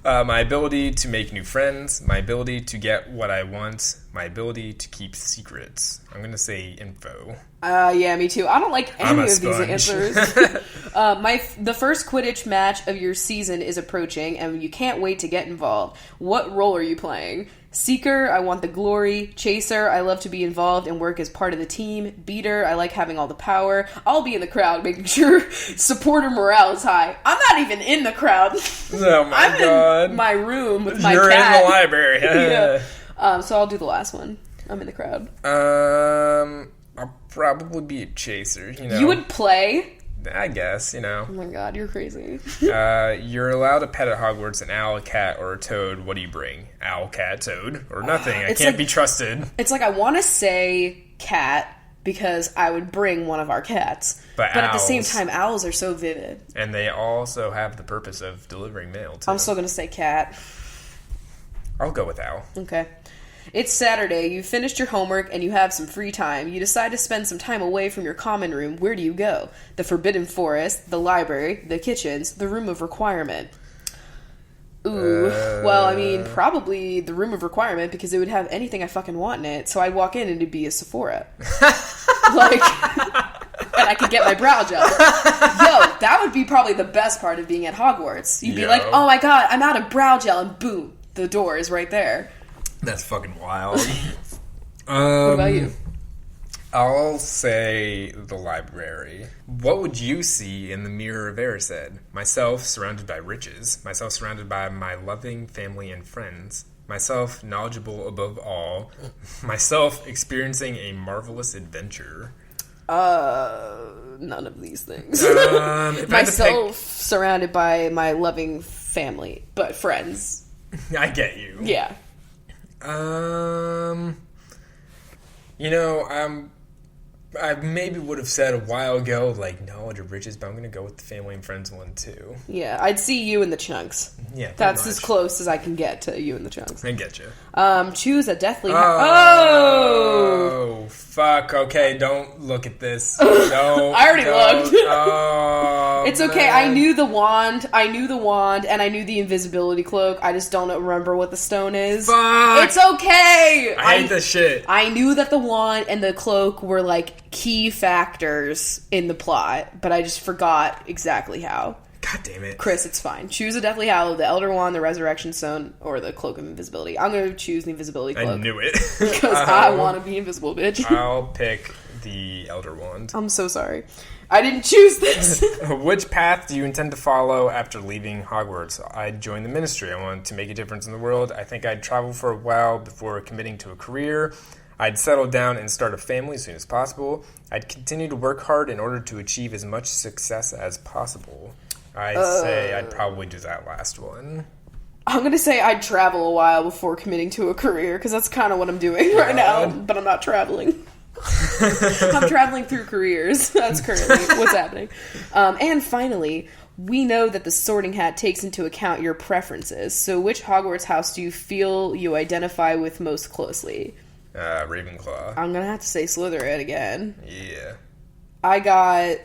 My ability to make new friends. My ability to get what I want. My ability to keep secrets. I'm going to say info. Yeah, me too. I don't like any of these answers. The first Quidditch match of your season is approaching, and you can't wait to get involved. What role are you playing? Seeker, I want the glory. Chaser, I love to be involved and work as part of the team. Beater, I like having all the power. I'll be in the crowd making sure supporter morale is high. I'm not even in the crowd. Oh my god. In my room with my cat. You're in the library. Yeah. So I'll do the last one. I'm in the crowd. I'll probably be a chaser, you know. You would play? I guess, you know. Oh my god, you're crazy. You're allowed a pet at Hogwarts, an owl, a cat, or a toad. What do you bring? Owl, cat, toad, or nothing. I can't be trusted. It's like I want to say cat because I would bring one of our cats. But at the same time, owls are so vivid. And they also have the purpose of delivering mail, too. I'm still going to say cat. I'll go with owl. Okay. It's Saturday, you finished your homework, and you have some free time. You decide to spend some time away from your common room. Where do you go? The Forbidden Forest, the library, the kitchens, the Room of Requirement. Ooh. Well, I mean, probably the Room of Requirement, because it would have anything I fucking want in it. So I'd walk in and it'd be a Sephora. And I could get my brow gel. Yo, that would be probably the best part of being at Hogwarts. You'd be like, oh my god, I'm out of brow gel, and boom, the door is right there. That's fucking wild. What about you? I'll say the library. What would you see in the Mirror of Erised? Myself surrounded by riches. Myself surrounded by my loving family and friends. Myself knowledgeable above all. Myself experiencing a marvelous adventure. None of these things. Myself surrounded by my loving family, but friends. I get you. Yeah. You know, I maybe would have said a while ago, like, knowledge of riches, but I'm going to go with the family and friends one, too. Yeah, I'd see you in the chunks. Yeah, that's as close as I can get to you in the chunks. I get you. Choose a deathly... Oh, fuck. Okay, don't look at this. No, I already looked. Oh, it's okay. Man. I knew the wand, and I knew the invisibility cloak. I just don't remember what the stone is. Fuck. It's okay. I hate this shit. I knew that the wand and the cloak were, like, key factors in the plot, but I just forgot exactly how. God damn it. Chris, it's fine. Choose a Deathly Hallow, the Elder Wand, the Resurrection Stone, or the Cloak of Invisibility. I'm going to choose the Invisibility Cloak. I knew it. Because I want to be invisible, bitch. I'll pick the Elder Wand. I'm so sorry. I didn't choose this. Which path do you intend to follow after leaving Hogwarts? I'd join the Ministry. I want to make a difference in the world. I think I'd travel for a while before committing to a career. I'd settle down and start a family as soon as possible. I'd continue to work hard in order to achieve as much success as possible. I'd say I'd probably do that last one. I'm going to say I'd travel a while before committing to a career, because that's kind of what I'm doing right now, but I'm not traveling. I'm traveling through careers. That's currently what's happening. And finally, we know that the Sorting Hat takes into account your preferences. So which Hogwarts house do you feel you identify with most closely? Ravenclaw. I'm going to have to say Slytherin again. Yeah. I got...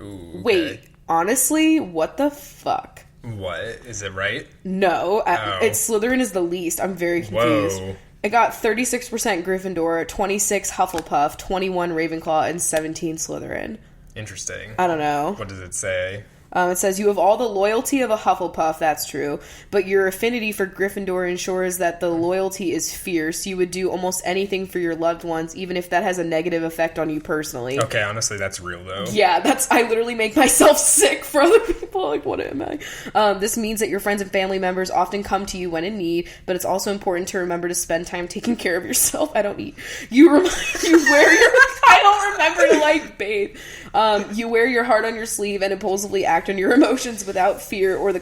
Ooh, okay. Wait. Honestly, what the fuck? What? Is it right? No. It's Slytherin is the least. I'm very confused. Whoa. It got 36% Gryffindor, 26 Hufflepuff, 21 Ravenclaw, and 17 Slytherin. Interesting. I don't know. What does it say? It says, you have all the loyalty of a Hufflepuff, that's true, but your affinity for Gryffindor ensures that the loyalty is fierce. You would do almost anything for your loved ones, even if that has a negative effect on you personally. Okay, honestly, that's real, though. Yeah, I literally make myself sick for other people. Like, what am I? This means that your friends and family members often come to you when in need, but it's also important to remember to spend time taking care of yourself. I don't eat. You wear your... I don't remember to like bathe. You wear your heart on your sleeve and impulsively act on your emotions without fear or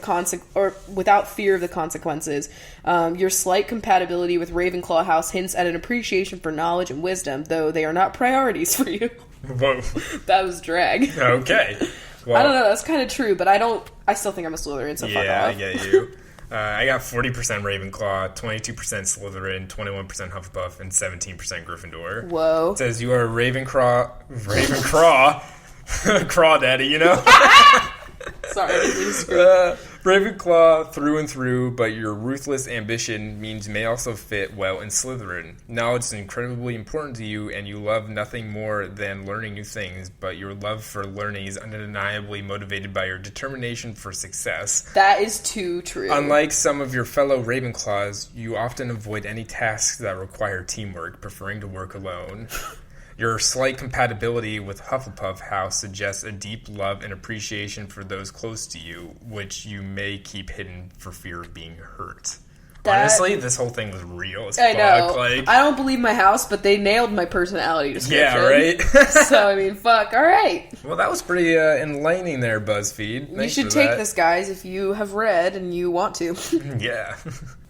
without fear of the consequences. Your slight compatibility with Ravenclaw House hints at an appreciation for knowledge and wisdom, though they are not priorities for you. Whoa. That was drag. Okay. Well, I don't know, that's kind of true, but I still think I'm a Slytherin, so fuck off. Yeah, I get you. I got 40% Ravenclaw, 22% Slytherin, 21% Hufflepuff, and 17% Gryffindor. Whoa. It says you are a Ravenclaw, crawdaddy, you know? Sorry, I didn't mean to scream. Ravenclaw through and through, but your ruthless ambition means you may also fit well in Slytherin. Knowledge is incredibly important to you, and you love nothing more than learning new things, but your love for learning is undeniably motivated by your determination for success. That is too true. Unlike some of your fellow Ravenclaws, you often avoid any tasks that require teamwork, preferring to work alone. Your slight compatibility with Hufflepuff House suggests a deep love and appreciation for those close to you, which you may keep hidden for fear of being hurt. Honestly, this whole thing was real as fuck. I know. Like, I don't believe my house, but they nailed my personality description. Yeah, right? So, I mean, fuck. All right. Well, that was pretty enlightening there, BuzzFeed. Thanks you should take this, guys, if you have read and you want to. Yeah.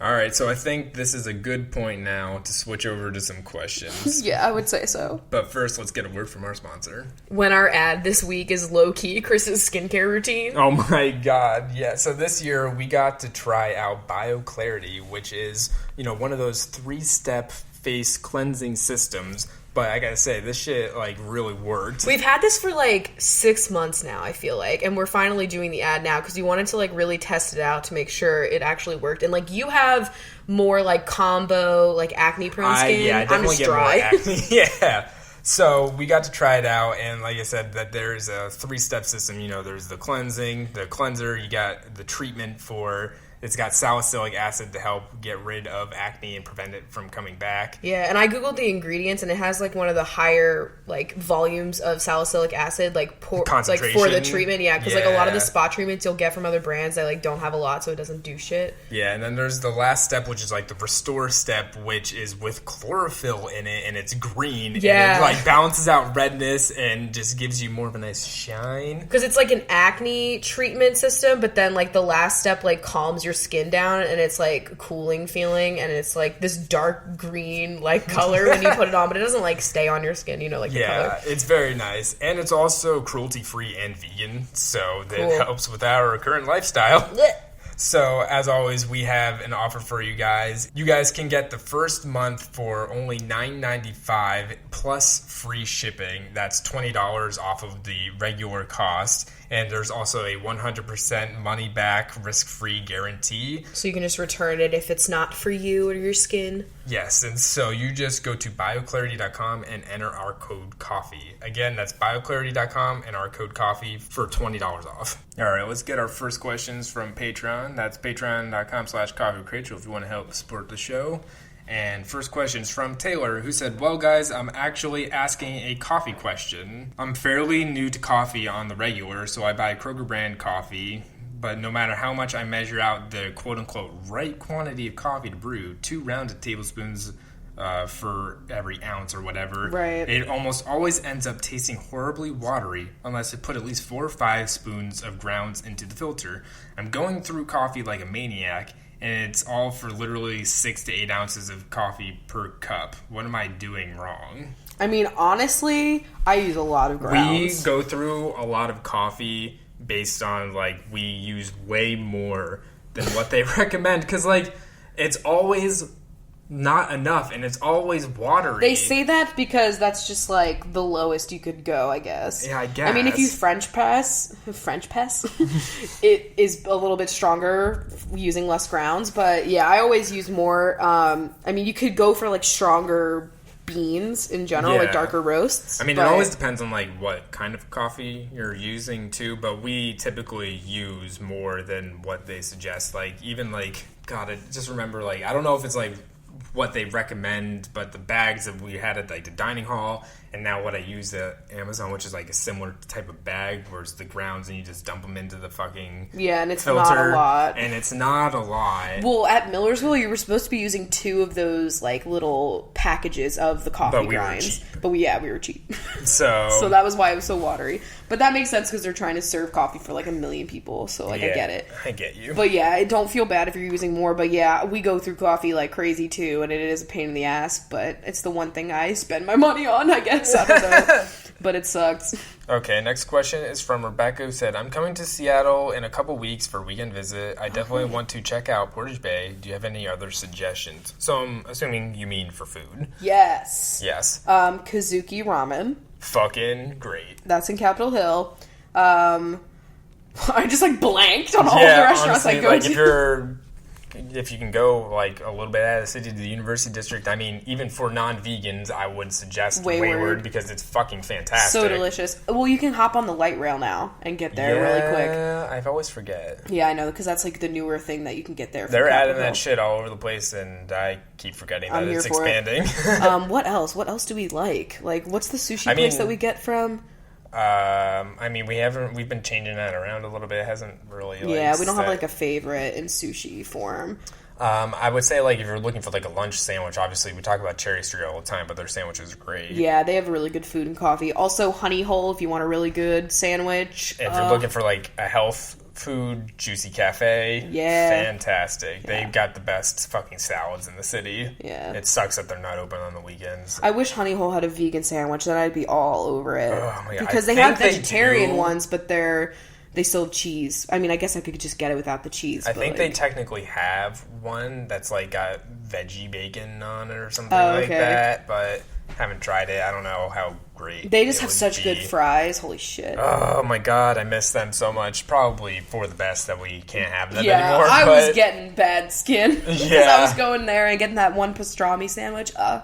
All right, so I think this is a good point now to switch over to some questions. Yeah, I would say so. But first, let's get a word from our sponsor. When our ad this week is low-key Chris's skincare routine. Oh my god, yeah. So this year, we got to try out BioClarity, which is, one of those 3-step face cleansing systems. But I gotta say, this shit, really worked. We've had this for, 6 months now, I feel like. And we're finally doing the ad now because we wanted to, really test it out to make sure it actually worked. And, you have more, combo, acne-prone skin. Yeah, I definitely get more acne. Yeah. So we got to try it out, and like I said, that there's a 3-step system. There's the cleansing, the cleanser, you got the treatment for... It's got salicylic acid to help get rid of acne and prevent it from coming back. Yeah, and I googled the ingredients, and it has one of the higher volumes of salicylic acid, concentration for the treatment. Yeah, because a lot of the spot treatments you'll get from other brands that don't have a lot, so it doesn't do shit. Yeah, and then there's the last step, which is the restore step, which is with chlorophyll in it, and it's green. Yeah, and it balances out redness and just gives you more of a nice shine. Because it's an acne treatment system, but then the last step calms your skin down, and it's cooling feeling, and it's this dark green color when you put it on, but it doesn't stay on your skin, the color. It's very nice, and it's also cruelty free and vegan, so that helps with our current lifestyle. So, as always, we have an offer for you guys. You guys can get the first month for only $9.95 plus free shipping. That's $20 off of the regular cost. And there's also a 100% money-back, risk-free guarantee. So you can just return it if it's not for you or your skin? Yes, and so you just go to bioclarity.com and enter our code COFFEE. Again, that's bioclarity.com and our code COFFEE for $20 off. All right, let's get our first questions from Patreon. That's patreon.com/CoffeeWithChrachel if you want to help support the show. And first question is from Taylor, who said, well, guys, I'm actually asking a coffee question. I'm fairly new to coffee on the regular, so I buy Kroger brand coffee. But no matter how much I measure out the quote-unquote right quantity of coffee to brew, 2 rounded tablespoons for every ounce or whatever, right, it almost always ends up tasting horribly watery unless I put at least 4 or 5 spoons of grounds into the filter. I'm going through coffee like a maniac, and it's all for literally 6 to 8 ounces of coffee per cup. What am I doing wrong? I mean, honestly, I use a lot of grounds. We go through a lot of coffee based on, we use way more than what they recommend. Because, it's always not enough, and it's always watery. They say that because that's just, the lowest you could go, I guess. Yeah, I guess. I mean, if you French press, it is a little bit stronger using less grounds. But, yeah, I always use more. I mean, you could go for, stronger beans in general, darker roasts. I mean, it always depends on, what kind of coffee you're using, too. But we typically use more than what they suggest. God, I just remember, I don't know if it's, what they recommend, but the bags that we had at like the dining hall, and now what I use at Amazon, which is like a similar type of bag, where it's the grounds and you just dump them into the fucking and it's filter, not a lot. And it's not a lot. Well, at Millersville, you were supposed to be using 2 of those like little packages of the coffee grinds. But we were cheap. So that was why it was so watery. But that makes sense because they're trying to serve coffee for like 1 million people. So like I get it. I get you. But yeah, don't feel bad if you're using more. But yeah, we go through coffee like crazy too, and it is a pain in the ass. But it's the one thing I spend my money on, I guess. I don't know. But it sucks. Okay, next question is from Rebecca, who said, I'm coming to Seattle in a couple weeks for a weekend visit. I definitely want to check out Portage Bay. Do you have any other suggestions? So I'm assuming you mean for food. Yes. Kazuki Ramen. Fucking great. That's in Capitol Hill. I just like blanked on all the restaurants honestly, I go to. If you can go like a little bit out of the city to the University District, I mean, even for non-vegans, I would suggest Wayward because it's fucking fantastic. So delicious. Well, you can hop on the light rail now and get there really quick. Yeah, I always forget. Yeah, I know, because that's like the newer thing that you can get there. They're adding that shit all over the place, and I keep forgetting that it's expanding. What else? What else do we like? Like, what's the sushi place that we get from? We've been changing that around a little bit. It hasn't really we don't have like a favorite in sushi form. I would say like if you're looking for like a lunch sandwich, obviously we talk about Cherry Street all the time, but their sandwiches are great. Yeah, they have really good food and coffee. Also Honey Hole if you want a really good sandwich. If you're looking for like a health food, Juicy Cafe. Yeah. Fantastic. Yeah. They've got the best fucking salads in the city. Yeah. It sucks that they're not open on the weekends. I wish Honey Hole had a vegan sandwich, then I'd be all over it. Oh my God. Because they have vegetarian ones, but they still have cheese. I mean, I guess I could just get it without the cheese. I think they technically have one that's like got veggie bacon on it or something like that, but haven't tried it. I don't know how great they just have such good fries. Holy shit. Oh my God, I miss them so much. Probably for the best that we can't have them anymore. Yeah, I was getting bad skin. Because I was going there and getting that one pastrami sandwich. I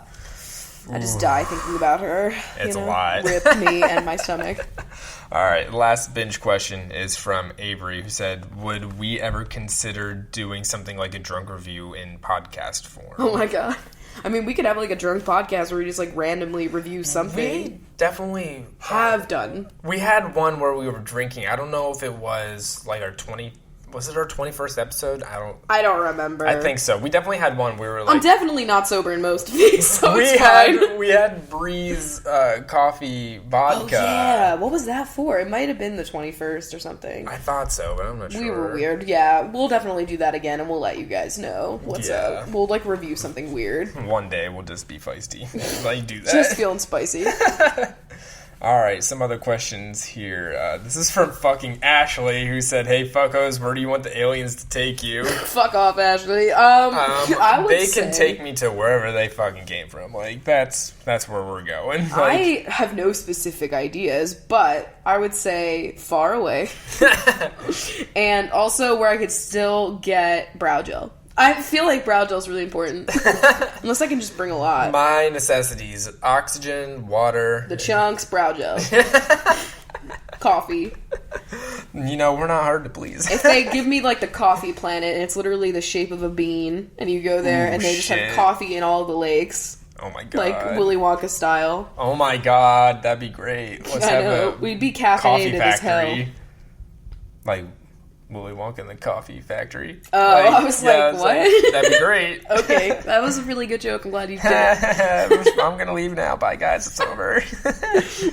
just die thinking about her. It's a lot. Rip me and my stomach. All right, last binge question is from Avery, who said, would we ever consider doing something like a drunk review in podcast form? Oh my God. I mean, we could have like a drunk podcast where we just like randomly review something. We definitely have done. We had one where we were drinking. I don't know if it was like was it our 21st episode? I don't remember. I think so. We definitely had one where we were like... I'm definitely not sober in most of these, so it's fine. We had Breeze coffee vodka. Oh, yeah. What was that for? It might have been the 21st or something. I thought so, but I'm not sure. We were weird. Yeah, we'll definitely do that again, and we'll let you guys know what's up. We'll, like, review something weird. One day, we'll just be feisty. Like, do that. Just feeling spicy. All right, some other questions here. This is from fucking Ashley, who said, "Hey, fuckos, where do you want the aliens to take you?" Fuck off, Ashley. They can take me to wherever they fucking came from. Like, that's where we're going. Like, I have no specific ideas, but I would say far away. And also where I could still get brow gel. I feel like brow gel is really important. Unless I can just bring a lot. My necessities: oxygen, water, the chunks, brow gel, coffee. You know, we're not hard to please. If they give me like the coffee planet and it's literally the shape of a bean, and you go there and they just have coffee in all the lakes. Oh my God. Like Willy Wonka style. Oh my God, that'd be great. Let's have we'd be caffeinated as hell. Like Willy Wonka and the Coffee Factory. Oh, I was like, what? That'd be great. Okay, that was a really good joke. I'm glad you did it. I'm going to leave now. Bye, guys. It's over.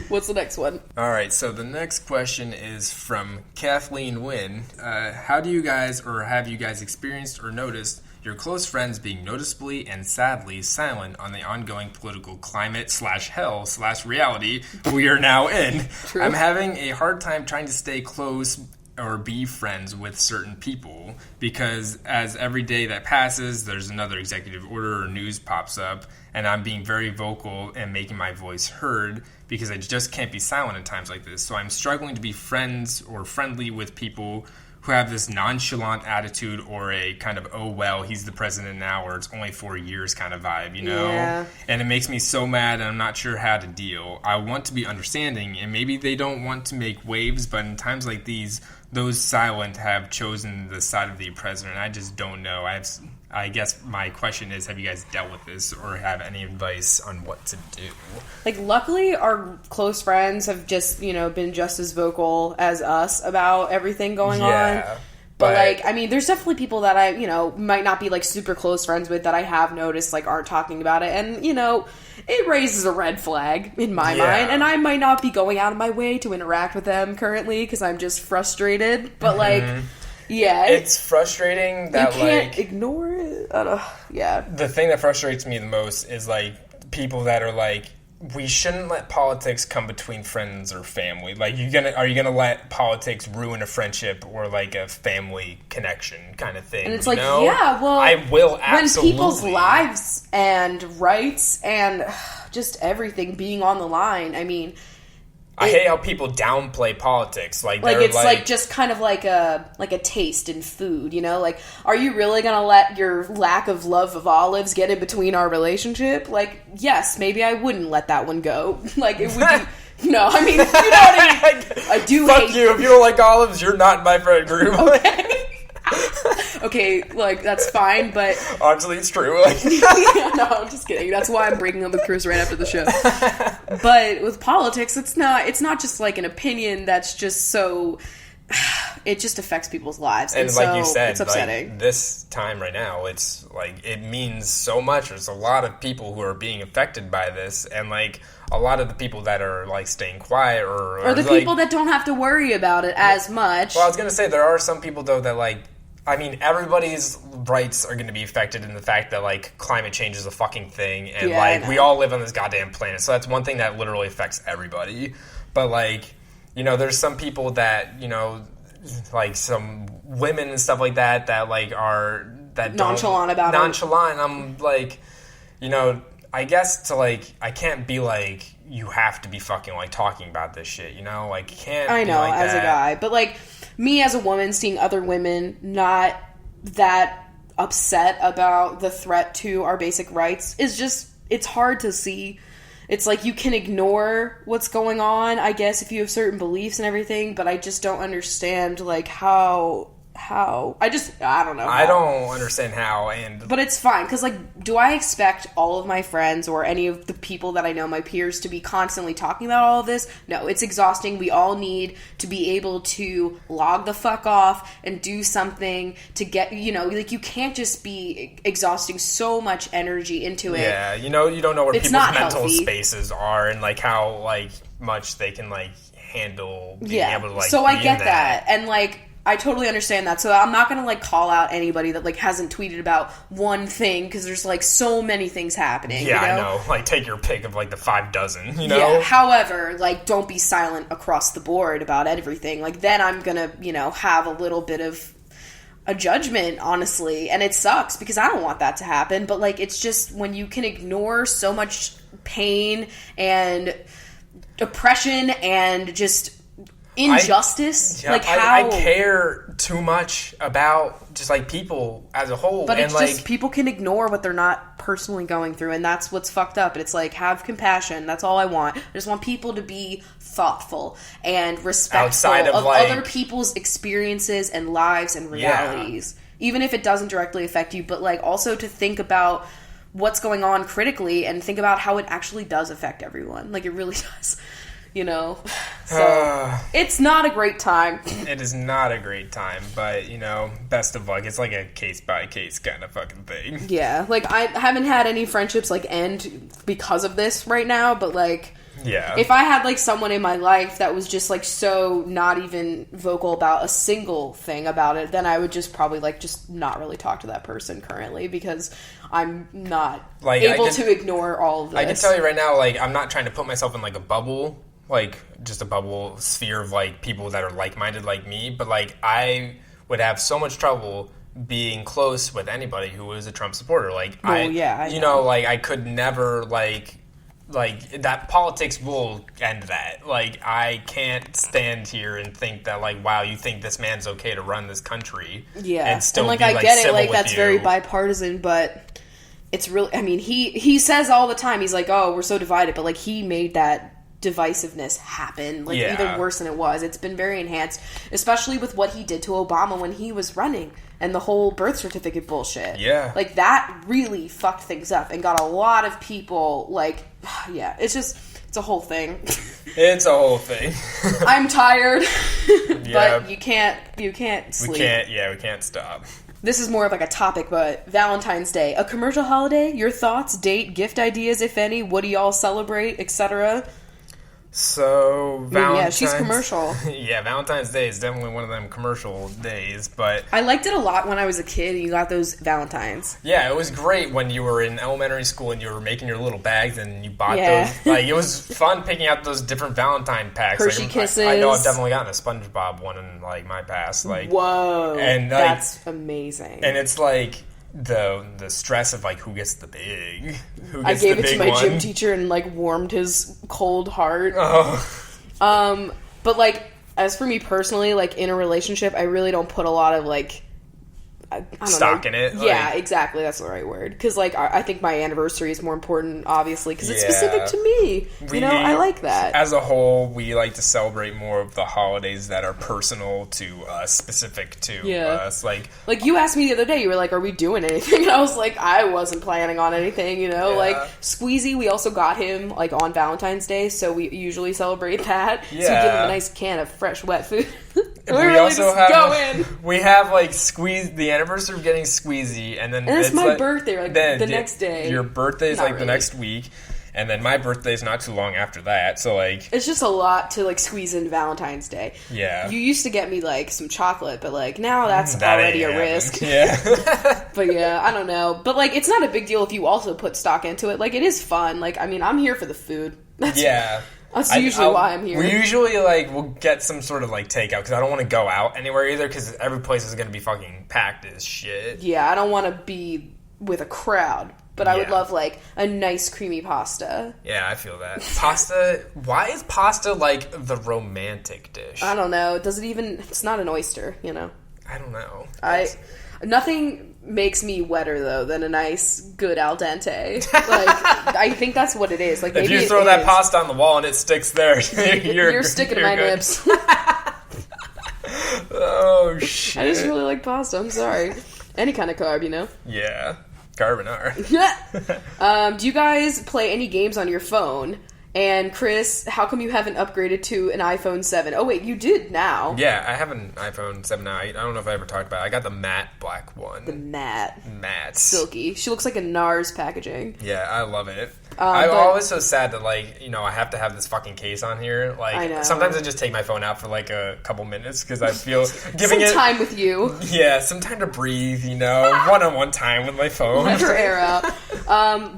What's the next one? All right, so the next question is from Kathleen Wynn. How do you guys, or have you guys experienced or noticed your close friends being noticeably and sadly silent on the ongoing political climate/hell/reality we are now in? True. I'm having a hard time trying to stay close or be friends with certain people because as every day that passes, there's another executive order or news pops up, and I'm being very vocal and making my voice heard because I just can't be silent in times like this. So I'm struggling to be friends or friendly with people who have this nonchalant attitude or a kind of, oh, well, he's the president now, or it's only 4 years kind of vibe, you know? Yeah. And it makes me so mad, and I'm not sure how to deal. I want to be understanding, and maybe they don't want to make waves, but in times like these, those silent have chosen the side of the oppressor, and I just don't know. I I guess my question is, have you guys dealt with this or have any advice on what to do? Like, luckily, our close friends have just, been just as vocal as us about everything going on. But, like, I mean, there's definitely people that I, might not be, like, super close friends with that I have noticed, like, aren't talking about it. And, it raises a red flag in my mind. And I might not be going out of my way to interact with them currently because I'm just frustrated. But, like... Yeah. It's frustrating that, you can't ignore it. The thing that frustrates me the most is, like, people that are like, we shouldn't let politics come between friends or family. Like, are you gonna let politics ruin a friendship or, like, a family connection kind of thing? And it's I will absolutely. When people's lives and rights and just everything being on the line, I mean... I hate how people downplay politics. Like it's like just kind of like a taste in food, Like, are you really gonna let your lack of love of olives get in between our relationship? Like, yes, maybe I wouldn't let that one go. Like, it would be... No, I mean, you know what I mean? I do Fuck hate... you. If you don't like olives, you're not in my friend group. Okay. Okay, like, that's fine, but... Honestly, it's true. No, I'm just kidding. That's why I'm breaking up with Chris right after the show. But with politics, it's not just, like, an opinion that's just so... It just affects people's lives. And like you said, it's upsetting. Like, this time right now, it's, like, it means so much. There's a lot of people who are being affected by this, and, like... A lot of the people that are, like, staying quiet or the people that don't have to worry about it as much. Well, I was going to say, there are some people, though, that, like... I mean, everybody's rights are going to be affected in the fact that, like, climate change is a fucking thing. And, we all live on this goddamn planet. So that's one thing that literally affects everybody. But, like, there's some people that, like, some women and stuff like that, like, are... that nonchalant about it. Nonchalant. I'm, like, I guess I can't be like, you have to be fucking, like, talking about this shit, Like, can't I know, be like as that. a guy. But, like, me as a woman seeing other women not that upset about the threat to our basic rights is just, it's hard to see. It's like you can ignore what's going on, I guess, if you have certain beliefs and everything, but I just don't understand, like, how I don't know how. I don't understand how. But it's fine, because, like, do I expect all of my friends or any of the people that I know, my peers, to be constantly talking about all of this? No, it's exhausting. We all need to be able to log the fuck off and do something to get, like, you can't just be exhausting so much energy into it. Yeah, you don't know where people's mental spaces are and, like, how, like, much they can, like, handle being able to, like, so I get that. And, like, I totally understand that. So I'm not going to, like, call out anybody that, like, hasn't tweeted about one thing, because there's, like, so many things happening. Yeah, I know. Like, take your pick of, like, the 5 dozen, Yeah, however, like, don't be silent across the board about everything. Like, then I'm going to, have a little bit of a judgment, honestly. And it sucks, because I don't want that to happen. But, like, it's just when you can ignore so much pain and oppression and just... injustice, I care too much about just, like, people as a whole, but it's just people can ignore what they're not personally going through, and that's what's fucked up. It's like, have compassion. That's all I want. I just want people to be thoughtful and respectful of other people's experiences and lives and realities, even if it doesn't directly affect you. But, like, also to think about what's going on critically and think about how it actually does affect everyone. Like, it really does. So it's not a great time. It is not a great time, but, best of luck. It's like a case-by-case kind of fucking thing. Yeah, like, I haven't had any friendships, like, end because of this right now, but, like, yeah, if I had, like, someone in my life that was just, like, so not even vocal about a single thing about it, then I would just probably, like, just not really talk to that person currently, because I'm not able to ignore all of this. I can tell you right now, like, I'm not trying to put myself in, like, a bubble, like, just a bubble sphere of, like, people that are like-minded like me, but, like, I would have so much trouble being close with anybody who is a Trump supporter. Like, I know, like, I could never, like, that politics will end that. Like, I can't stand here and think that, like, wow, you think this man's okay to run this country. Yeah. And still like, be, I like, get it, civil like, that's you. very bipartisan, but it's really, I mean, he says all the time, he's like, oh, we're so divided, but, like, he made that divisiveness happen, like, even worse than it was. It's been very enhanced, especially with what he did to Obama when he was running. and the whole birth certificate bullshit. Yeah. Like, that really fucked things up and got a lot of people, like, yeah, it's a whole thing. It's a whole thing. I'm tired, but you can't sleep. We can't stop. This is more of like a topic, but Valentine's Day, a commercial holiday, your thoughts, date, gift ideas, if any, what do y'all celebrate, etc.? So, Valentine's... Yeah, she's commercial. Yeah, Valentine's Day is definitely one of them commercial days, but... I liked it a lot when I was a kid and you got those Valentines. Yeah, it was great when you were in elementary school and you were making your little bags and you bought those. Like, it was fun picking out those different Valentine packs. Hershey like, Kisses. I know I've definitely gotten a SpongeBob one in, like, my past. Like, whoa, and, like, that's amazing. And it's, like... The stress of, like, who gets the big, who I gets gave the it big to my one. gym teacher and, like, warmed his cold heart. Oh. But, like, as for me personally, like, in a relationship, I really don't put a lot of, like, I don't stock know. in it. Yeah, like, exactly. That's the right word. Because, like, I think my anniversary is more important, obviously, because it's specific to me. I like that. As a whole, we like to celebrate more of the holidays that are personal to us, specific to us. Like, you asked me the other day, you were like, are we doing anything? And I was like, I wasn't planning on anything, Like, Squeezy, we also got him, like, on Valentine's Day, so we usually celebrate that. Yeah. So we give him a nice can of fresh, wet food. We really also just have go in. We have like the anniversary of getting Squeezy, and then it's my like, birthday, like the next day. Your birthday is Not like really. the next week, and then my birthday is not too long after that. So like, it's just a lot to like squeeze in Valentine's Day. Yeah, you used to get me like some chocolate, but like now that's already a risk. Yeah, but yeah, I don't know. But like, it's not a big deal if you also put stock into it. Like, it is fun. Like, I mean, I'm here for the food. That's usually why I'm here. We usually, like, we'll get some sort of, like, takeout, because I don't want to go out anywhere either, because every place is going to be fucking packed as shit. Yeah, I don't want to be with a crowd, but I would love, like, a nice creamy pasta. Yeah, I feel that. Pasta, why is pasta, like, the romantic dish? I don't know. It's not an oyster, I don't know. Nothing makes me wetter, though, than a nice, good al dente. Like, I think that's what it is. Like, if maybe you throw that pasta on the wall and it sticks there, you're sticking to my nips. Oh, shit. I just really like pasta. I'm sorry. Any kind of carb, Yeah. Carbonara. Do you guys play any games on your phone? And Chris, how come you haven't upgraded to an iPhone 7? Oh wait, you did now. Yeah, I have an iPhone 7 now. I don't know if I ever talked about it. I got the matte black one. The matte. Silky. She looks like a NARS packaging. Yeah, I love it. I'm always so sad that, like, I have to have this fucking case on here. Like, I know. Sometimes I just take my phone out for, like, a couple minutes because I feel giving some time with you. Yeah, some time to breathe, one-on-one time with my phone. Let her air out.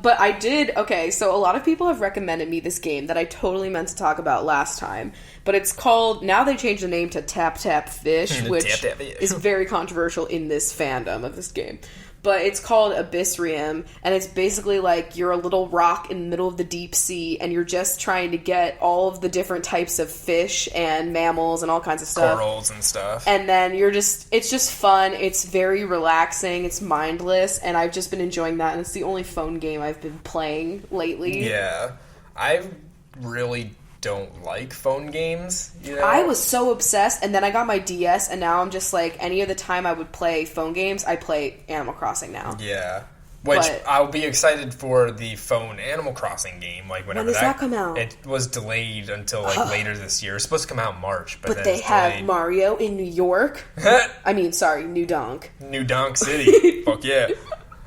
But I did, okay, so a lot of people have recommended me this game that I totally meant to talk about last time. But it's called, now they changed the name to Tap Tap Fish, which is very controversial in this fandom of this game. But it's called Abyssrium, and it's basically like you're a little rock in the middle of the deep sea, and you're just trying to get all of the different types of fish and mammals and all kinds of stuff. Corals and stuff. And then it's just fun, it's very relaxing, it's mindless, and I've just been enjoying that, and it's the only phone game I've been playing lately. Yeah. I really don't like phone games, I was so obsessed, and then I got my DS, and now I'm just like, any of the time I would play phone games, I play Animal Crossing now. Yeah. Which I'll be excited for the phone Animal Crossing game, like whenever when does that come out? It was delayed until like later this year. It's supposed to come out in March, but they have Mario in New York. New Donk. New Donk City. Fuck yeah.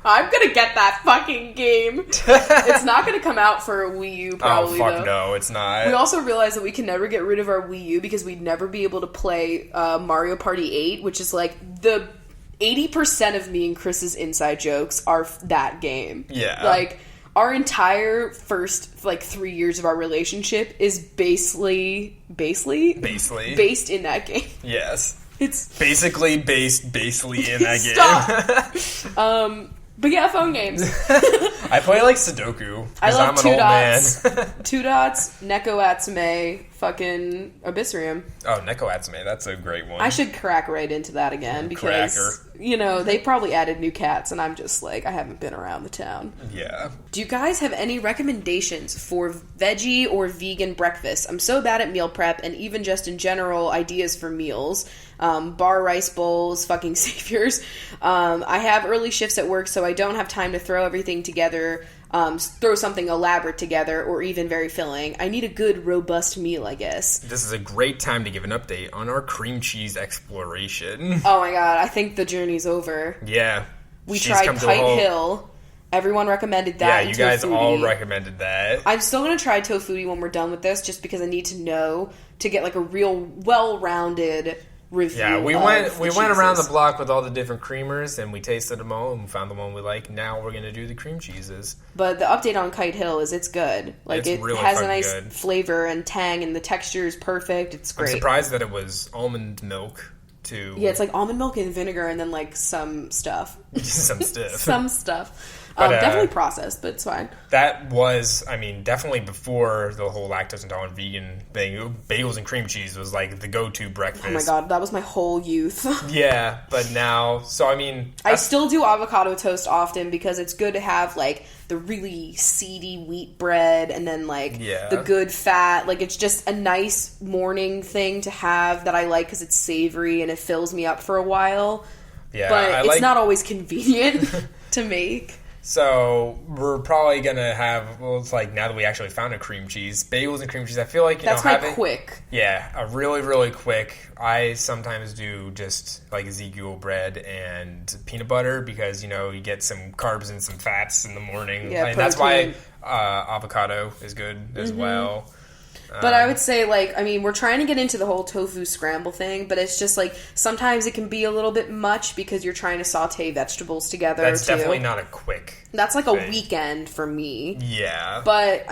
I'm gonna get that fucking game. It's not gonna come out for Wii U, probably. Oh, fuck no, it's not. We also realized that we can never get rid of our Wii U because we'd never be able to play Mario Party 8, which is like the 80% of me and Chris's inside jokes are that game. Yeah. Like, our entire first, 3 years of our relationship is basically based in that game. Yes. It's basically in that game. But yeah, phone games. I play like Sudoku. I love I'm an old man. 2 Dots, Neko Atsume, fucking Abyssrium. Oh, Neko Atsume, that's a great one. I should crack right into that again because, they probably added new cats and I'm just like, I haven't been around the town. Yeah. Do you guys have any recommendations for veggie or vegan breakfast? I'm so bad at meal prep and even just in general ideas for meals. Bar rice bowls, fucking saviors. I have early shifts at work, so I don't have time to throw everything together, throw something elaborate together, or even very filling. I need a good, robust meal, I guess. This is a great time to give an update on our cream cheese exploration. Oh my god, I think the journey's over. Yeah. We tried Kite Hill. Everyone recommended that. Yeah, you guys all recommended that. I'm still going to try Tofutti when we're done with this, just because I need to know to get like a real well-rounded review. Yeah, we went around the block with all the different creamers, and we tasted them all, and we found the one we like. Now we're going to do the cream cheeses. But the update on Kite Hill is it's good. Like it really has a nice flavor and tang, and the texture is perfect. It's great. I'm surprised that it was almond milk. Yeah, it's like almond milk and vinegar, and then like some stuff. Some stuff. But, definitely processed, but it's fine. That was, definitely before the whole lactose intolerant vegan thing. Bagels and cream cheese was like the go-to breakfast. Oh my god, that was my whole youth. Yeah, but now, I still do avocado toast often because it's good to have like the really seedy wheat bread and then like the good fat. Like it's just a nice morning thing to have that I like because it's savory and it fills me up for a while. Yeah, but it's not always convenient to make. So we're probably gonna have. Well, it's like now that we actually found a cream cheese, bagels and cream cheese. I feel like that's quick. Yeah, a really really quick. I sometimes do just like Ezekiel bread and peanut butter because you get some carbs and some fats in the morning. Yeah, and that's why avocado is good as well. But I would say, we're trying to get into the whole tofu scramble thing, but it's just, sometimes it can be a little bit much because you're trying to saute vegetables together, That's definitely not a quick That's, a weekend for me. Yeah. But,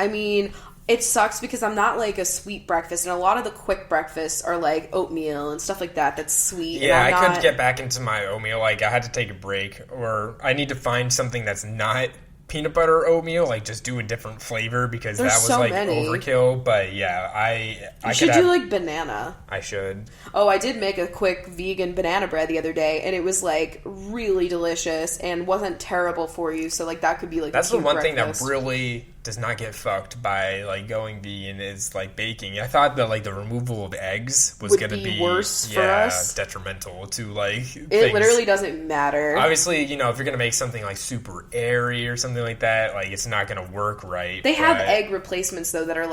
it sucks because I'm not, a sweet breakfast, and a lot of the quick breakfasts are, oatmeal and stuff like that that's sweet. Yeah, I couldn't get back into my oatmeal. I had to take a break, or I need to find something that's not peanut butter oatmeal, just do a different flavor because that was overkill. But yeah, I should do banana. I should. Oh, I did make a quick vegan banana bread the other day, and it was really delicious and wasn't terrible for you. So that could be that's the one thing that really does not get fucked by going vegan is baking. I thought that the removal of eggs was going to be worse for us, detrimental to it things. Literally doesn't matter. Obviously, if you're going to make something super airy or something like that, it's not going to work right. They have egg replacements though that are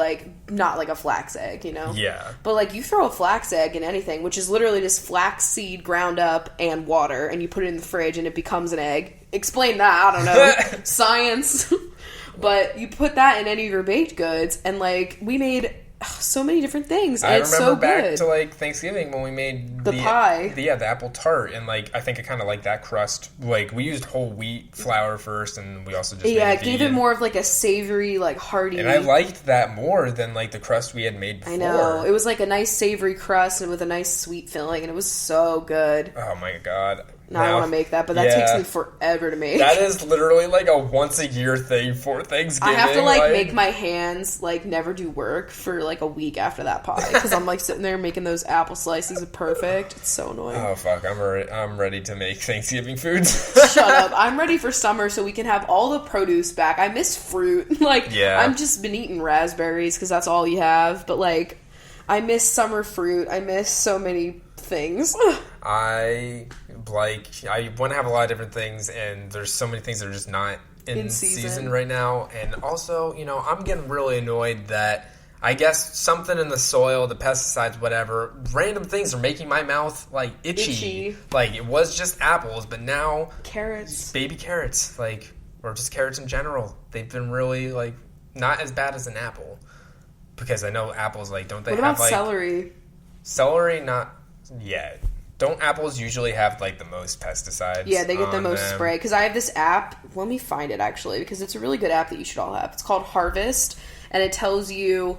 not like a flax egg, Yeah. But you throw a flax egg in anything, which is literally just flax seed ground up and water, and you put it in the fridge and it becomes an egg. Explain that, I don't know. Science. But you put that in any of your baked goods, and we made so many different things. And it's so good. I remember back to Thanksgiving when we made the pie. The apple tart, and I think I kind of like that crust. We used whole wheat flour first, and we also just made it gave it more of a savory, hearty. And I liked that more than the crust we had made before. I know, it was a nice savory crust and with a nice sweet filling, and it was so good. Oh my god. Now I want to make that, but that takes me forever to make. That is literally a once a year thing for Thanksgiving. I have to make my hands never do work for a week after that pie because I'm sitting there making those apple slices perfect. It's so annoying. Oh fuck! I'm ready to make Thanksgiving foods. Shut up! I'm ready for summer so we can have all the produce back. I miss fruit. I'm just been eating raspberries because that's all you have. But I miss summer fruit. I miss so many things. I want to have a lot of different things, and there's so many things that are just not in season right now. And also, I'm getting really annoyed that I guess something in the soil, the pesticides, whatever, random things are making my mouth itchy. It was just apples, but now carrots, baby carrots, or just carrots in general. They've been really not as bad as an apple, because I know apples don't they what have about celery? Celery, not yet. Don't apples usually have the most pesticides? Yeah, they get the most spray. Because I have this app. Let me find it actually, because it's a really good app that you should all have. It's called Harvest, and it tells you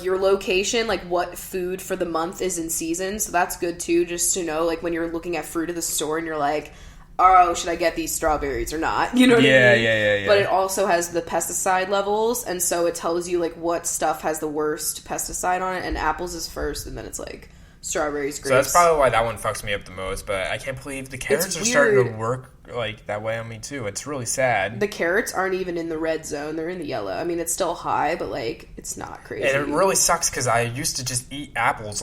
your location, what food for the month is in season. So that's good too, just to know when you're looking at fruit at the store and you're oh, should I get these strawberries or not? You know what I mean? Yeah. But it also has the pesticide levels, and so it tells you what stuff has the worst pesticide on it, and apples is first, and then it's strawberries, grapes. So that's probably why that one fucks me up the most, but I can't believe the carrots are starting to work that way on me too. It's really sad. The carrots aren't even in the red zone, they're in the yellow. I mean, it's still high, but it's not crazy. And it really sucks because I used to just eat apples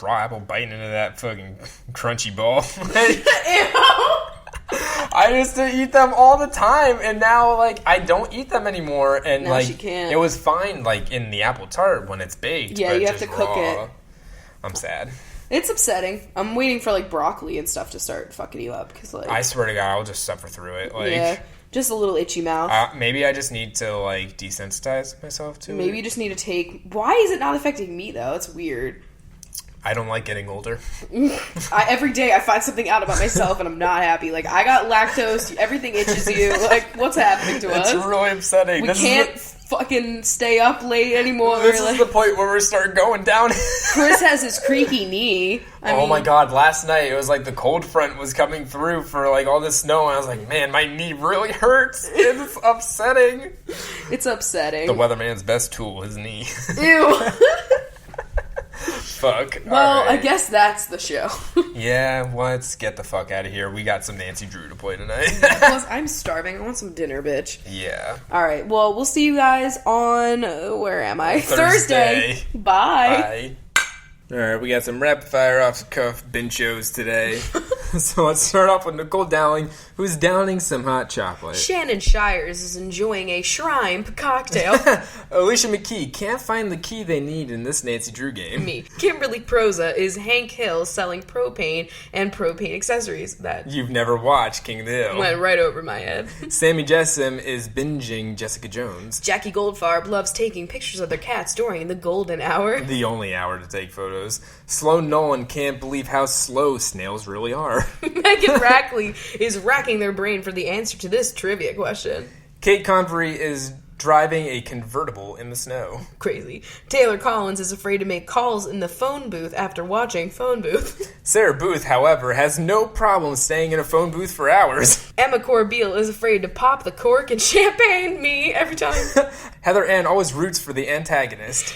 raw apple biting into that fucking crunchy ball. Ew. I used to eat them all the time, and now, like, I don't eat them anymore. And now like, she can't. It was fine, like, in the apple tart when it's baked. Yeah, but you have to cook it. I'm sad. It's upsetting. I'm waiting for, like, broccoli and stuff to start fucking you up. Cause, like, I swear to God, I'll just suffer through it. Like, yeah, just a little itchy mouth. Maybe I just need to, like, desensitize myself to it. Maybe you just need to take... Why is it not affecting me, though? It's weird. I don't like getting older. Every day I find something out about myself and I'm not happy. Like, I got lactose, everything itches you. Like, what's happening to us? It's really upsetting. We can't fucking stay up late anymore. This is the point where we start going down. Chris has his creaky knee. I mean, my God, last night it was like the cold front was coming through for like all this snow, and I was like, man, my knee really hurts. It's upsetting. It's upsetting. The weatherman's best tool, his knee. Ew. Fuck. Well, right. I guess that's the show. Yeah, let's get the fuck out of here. We got some Nancy Drew to play tonight. Plus, I'm starving. I want some dinner, bitch. Yeah. All right. Well, we'll see you guys on... where am I? Thursday. Bye. All right, we got some rapid fire off the cuff bench shows today. So let's start off with Nicole Dowling, who's downing some hot chocolate. Shannon Shires is enjoying a shrimp cocktail. Alicia McKee can't find the key they need in this Nancy Drew game. Me. Kimberly Proza is Hank Hill selling propane and propane accessories. That you've never watched King of the Hill. Went right over my head. Sammy Jessam is binging Jessica Jones. Jackie Goldfarb loves taking pictures of their cats during the golden hour. The only hour to take photos. Sloan Nolan can't believe how slow snails really are. Megan Rackley is racking their brain for the answer to this trivia question. Kate Convery is driving a convertible in the snow. Crazy. Taylor Collins is afraid to make calls in the phone booth after watching Phone Booth. Sarah Booth, however, has no problem staying in a phone booth for hours. Emma Corbeil is afraid to pop the cork in champagne. Me, every time. Heather Ann always roots for the antagonist.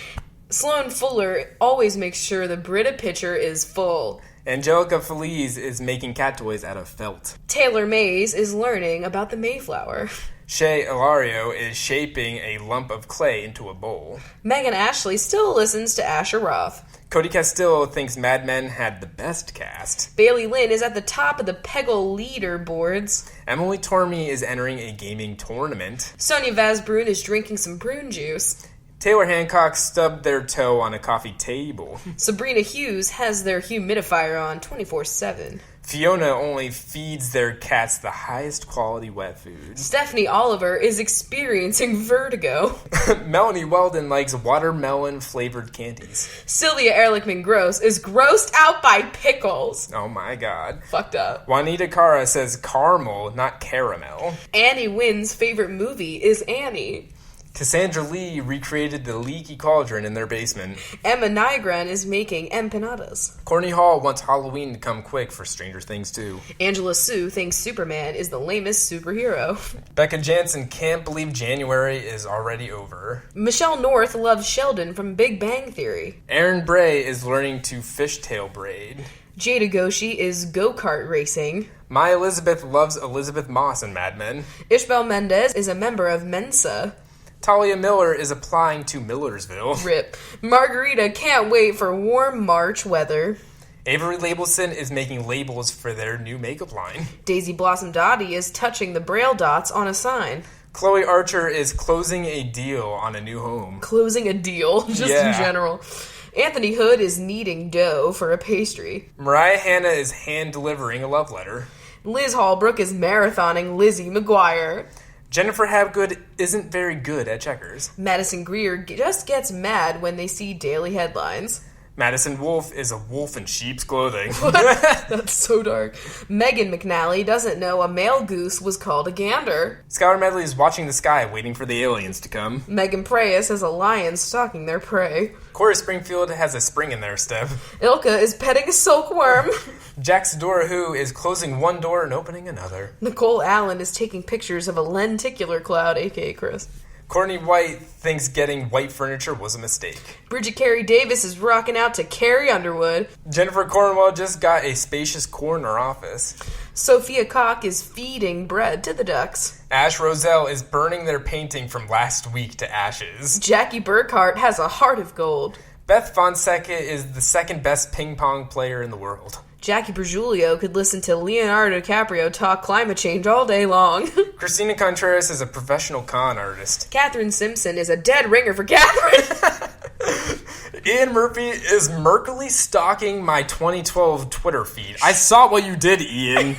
Sloan Fuller always makes sure the Brita pitcher is full. Angelica Feliz is making cat toys out of felt. Taylor Mays is learning about the Mayflower. Shay Ilario is shaping a lump of clay into a bowl. Megan Ashley still listens to Asher Roth. Cody Castillo thinks Mad Men had the best cast. Bailey Lynn is at the top of the Peggle leaderboards. Emily Tormey is entering a gaming tournament. Sonia Vazbrun is drinking some prune juice. Taylor Hancock stubbed their toe on a coffee table. Sabrina Hughes has their humidifier on 24/7. Fiona only feeds their cats the highest quality wet food. Stephanie Oliver is experiencing vertigo. Melanie Weldon likes watermelon-flavored candies. Sylvia Ehrlichman Gross is grossed out by pickles. Oh my God. Fucked up. Juanita Cara says caramel, not caramel. Annie Wynn's favorite movie is Annie. Cassandra Lee recreated the leaky cauldron in their basement. Emma Nygren is making empanadas. Courtney Hall wants Halloween to come quick for Stranger Things 2. Angela Sue thinks Superman is the lamest superhero. Becca Jansen can't believe January is already over. Michelle North loves Sheldon from Big Bang Theory. Aaron Bray is learning to fishtail braid. Jada Goshi is go-kart racing. My Elizabeth loves Elizabeth Moss in Mad Men. Ishbel Mendez is a member of Mensa. Talia Miller is applying to Millersville. Rip. Margarita can't wait for warm March weather. Avery Labelson is making labels for their new makeup line. Daisy Blossom Dottie is touching the braille dots on a sign. Chloe Archer is closing a deal on a new home. Closing a deal, just in general. Anthony Hood is kneading dough for a pastry. Mariah Hanna is hand-delivering a love letter. Liz Hallbrook is marathoning Lizzie McGuire. Jennifer Habgood isn't very good at checkers. Madison Greer just gets mad when they see daily headlines. Madison Wolfe is a wolf in sheep's clothing. That's so dark. Megan McNally doesn't know a male goose was called a gander. Skylar Medley is watching the sky, waiting for the aliens to come. Megan Preyes has a lion stalking their prey. Corey Springfield has a spring in their step. Ilka is petting a silkworm. Jack Sidora is closing one door and opening another. Nicole Allen is taking pictures of a lenticular cloud, a.k.a. Chris. Courtney White thinks getting white furniture was a mistake. Bridget Carey Davis is rocking out to Carrie Underwood. Jennifer Cornwell just got a spacious corner office. Sophia Koch is feeding bread to the ducks. Ash Roselle is burning their painting from last week to ashes. Jackie Burkhart has a heart of gold. Beth Fonseca is the second best ping pong player in the world. Jackie Bergiulio could listen to Leonardo DiCaprio talk climate change all day long. Christina Contreras is a professional con artist. Catherine Simpson is a dead ringer for Catherine. Ian Murphy is murkily stalking my 2012 Twitter feed. I saw what you did, Ian.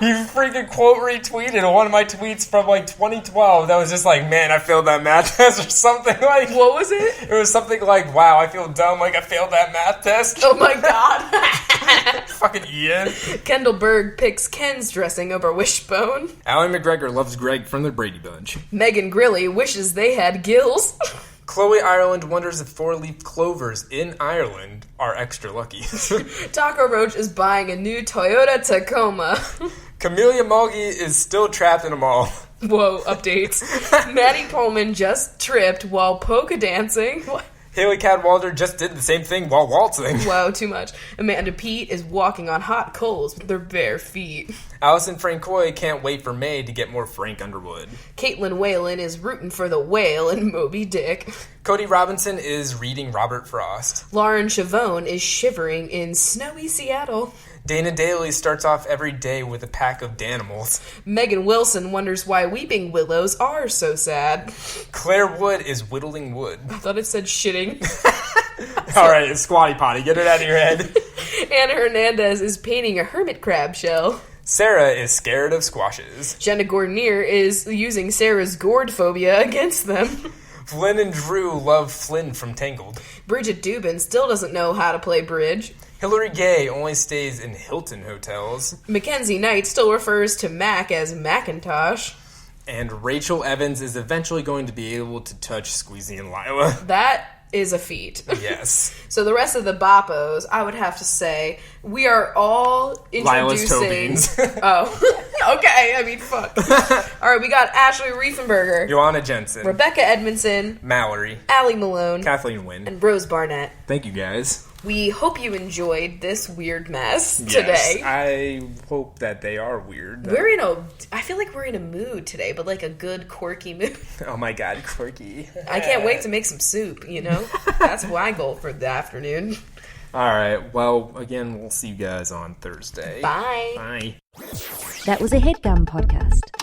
He freaking quote retweeted one of my tweets from 2012 that was just man, I failed that math test or something like. What was it? It was something like, wow, I feel dumb, I failed that math test. Oh my god. Fucking Ian. Kendall Berg picks Ken's dressing over Wishbone. Ally McGregor loves Greg from the Brady Bunch. Megan Grilly wishes they had gills. Chloe Ireland wonders if four-leaf clovers in Ireland are extra lucky. Taco Roach is buying a new Toyota Tacoma. Camellia Mulgy is still trapped in a mall. Whoa, updates. Maddie Pullman just tripped while polka dancing. What? Haley Cadwalder just did the same thing while waltzing. Wow, too much. Amanda Peet is walking on hot coals with their bare feet. Alison Francois can't wait for May to get more Frank Underwood. Caitlin Whalen is rooting for the whale in Moby Dick. Cody Robinson is reading Robert Frost. Lauren Chavone is shivering in snowy Seattle. Dana Daly starts off every day with a pack of Danimals. Megan Wilson wonders why weeping willows are so sad. Claire Wood is whittling wood. I thought it said shitting. Alright, it's Squatty Potty. Get it out of your head. Anna Hernandez is painting a hermit crab shell. Sarah is scared of squashes. Jenna Gordonier is using Sarah's gourd phobia against them. Flynn and Drew love Flynn from Tangled. Bridget Dubin still doesn't know how to play bridge. Hillary Gay only stays in Hilton hotels. Mackenzie Knight still refers to Mac as Macintosh. And Rachel Evans is eventually going to be able to touch Squeezy and Lila. That is a feat. Yes. So the rest of the Boppos, I would have to say, we are all introducing... Oh, okay. I mean, fuck. All right, we got Ashley Riefenberger. Joanna Jensen. Rebecca Edmondson. Mallory. Allie Malone. Kathleen Wynn. And Rose Barnett. Thank you, guys. We hope you enjoyed this weird mess yes, today. I hope that they are weird. I feel like we're in a mood today, but a good quirky mood. Oh my god, quirky. I can't wait to make some soup, That's my goal for the afternoon. Alright, well, again, we'll see you guys on Thursday. Bye. Bye. That was a HeadGum podcast.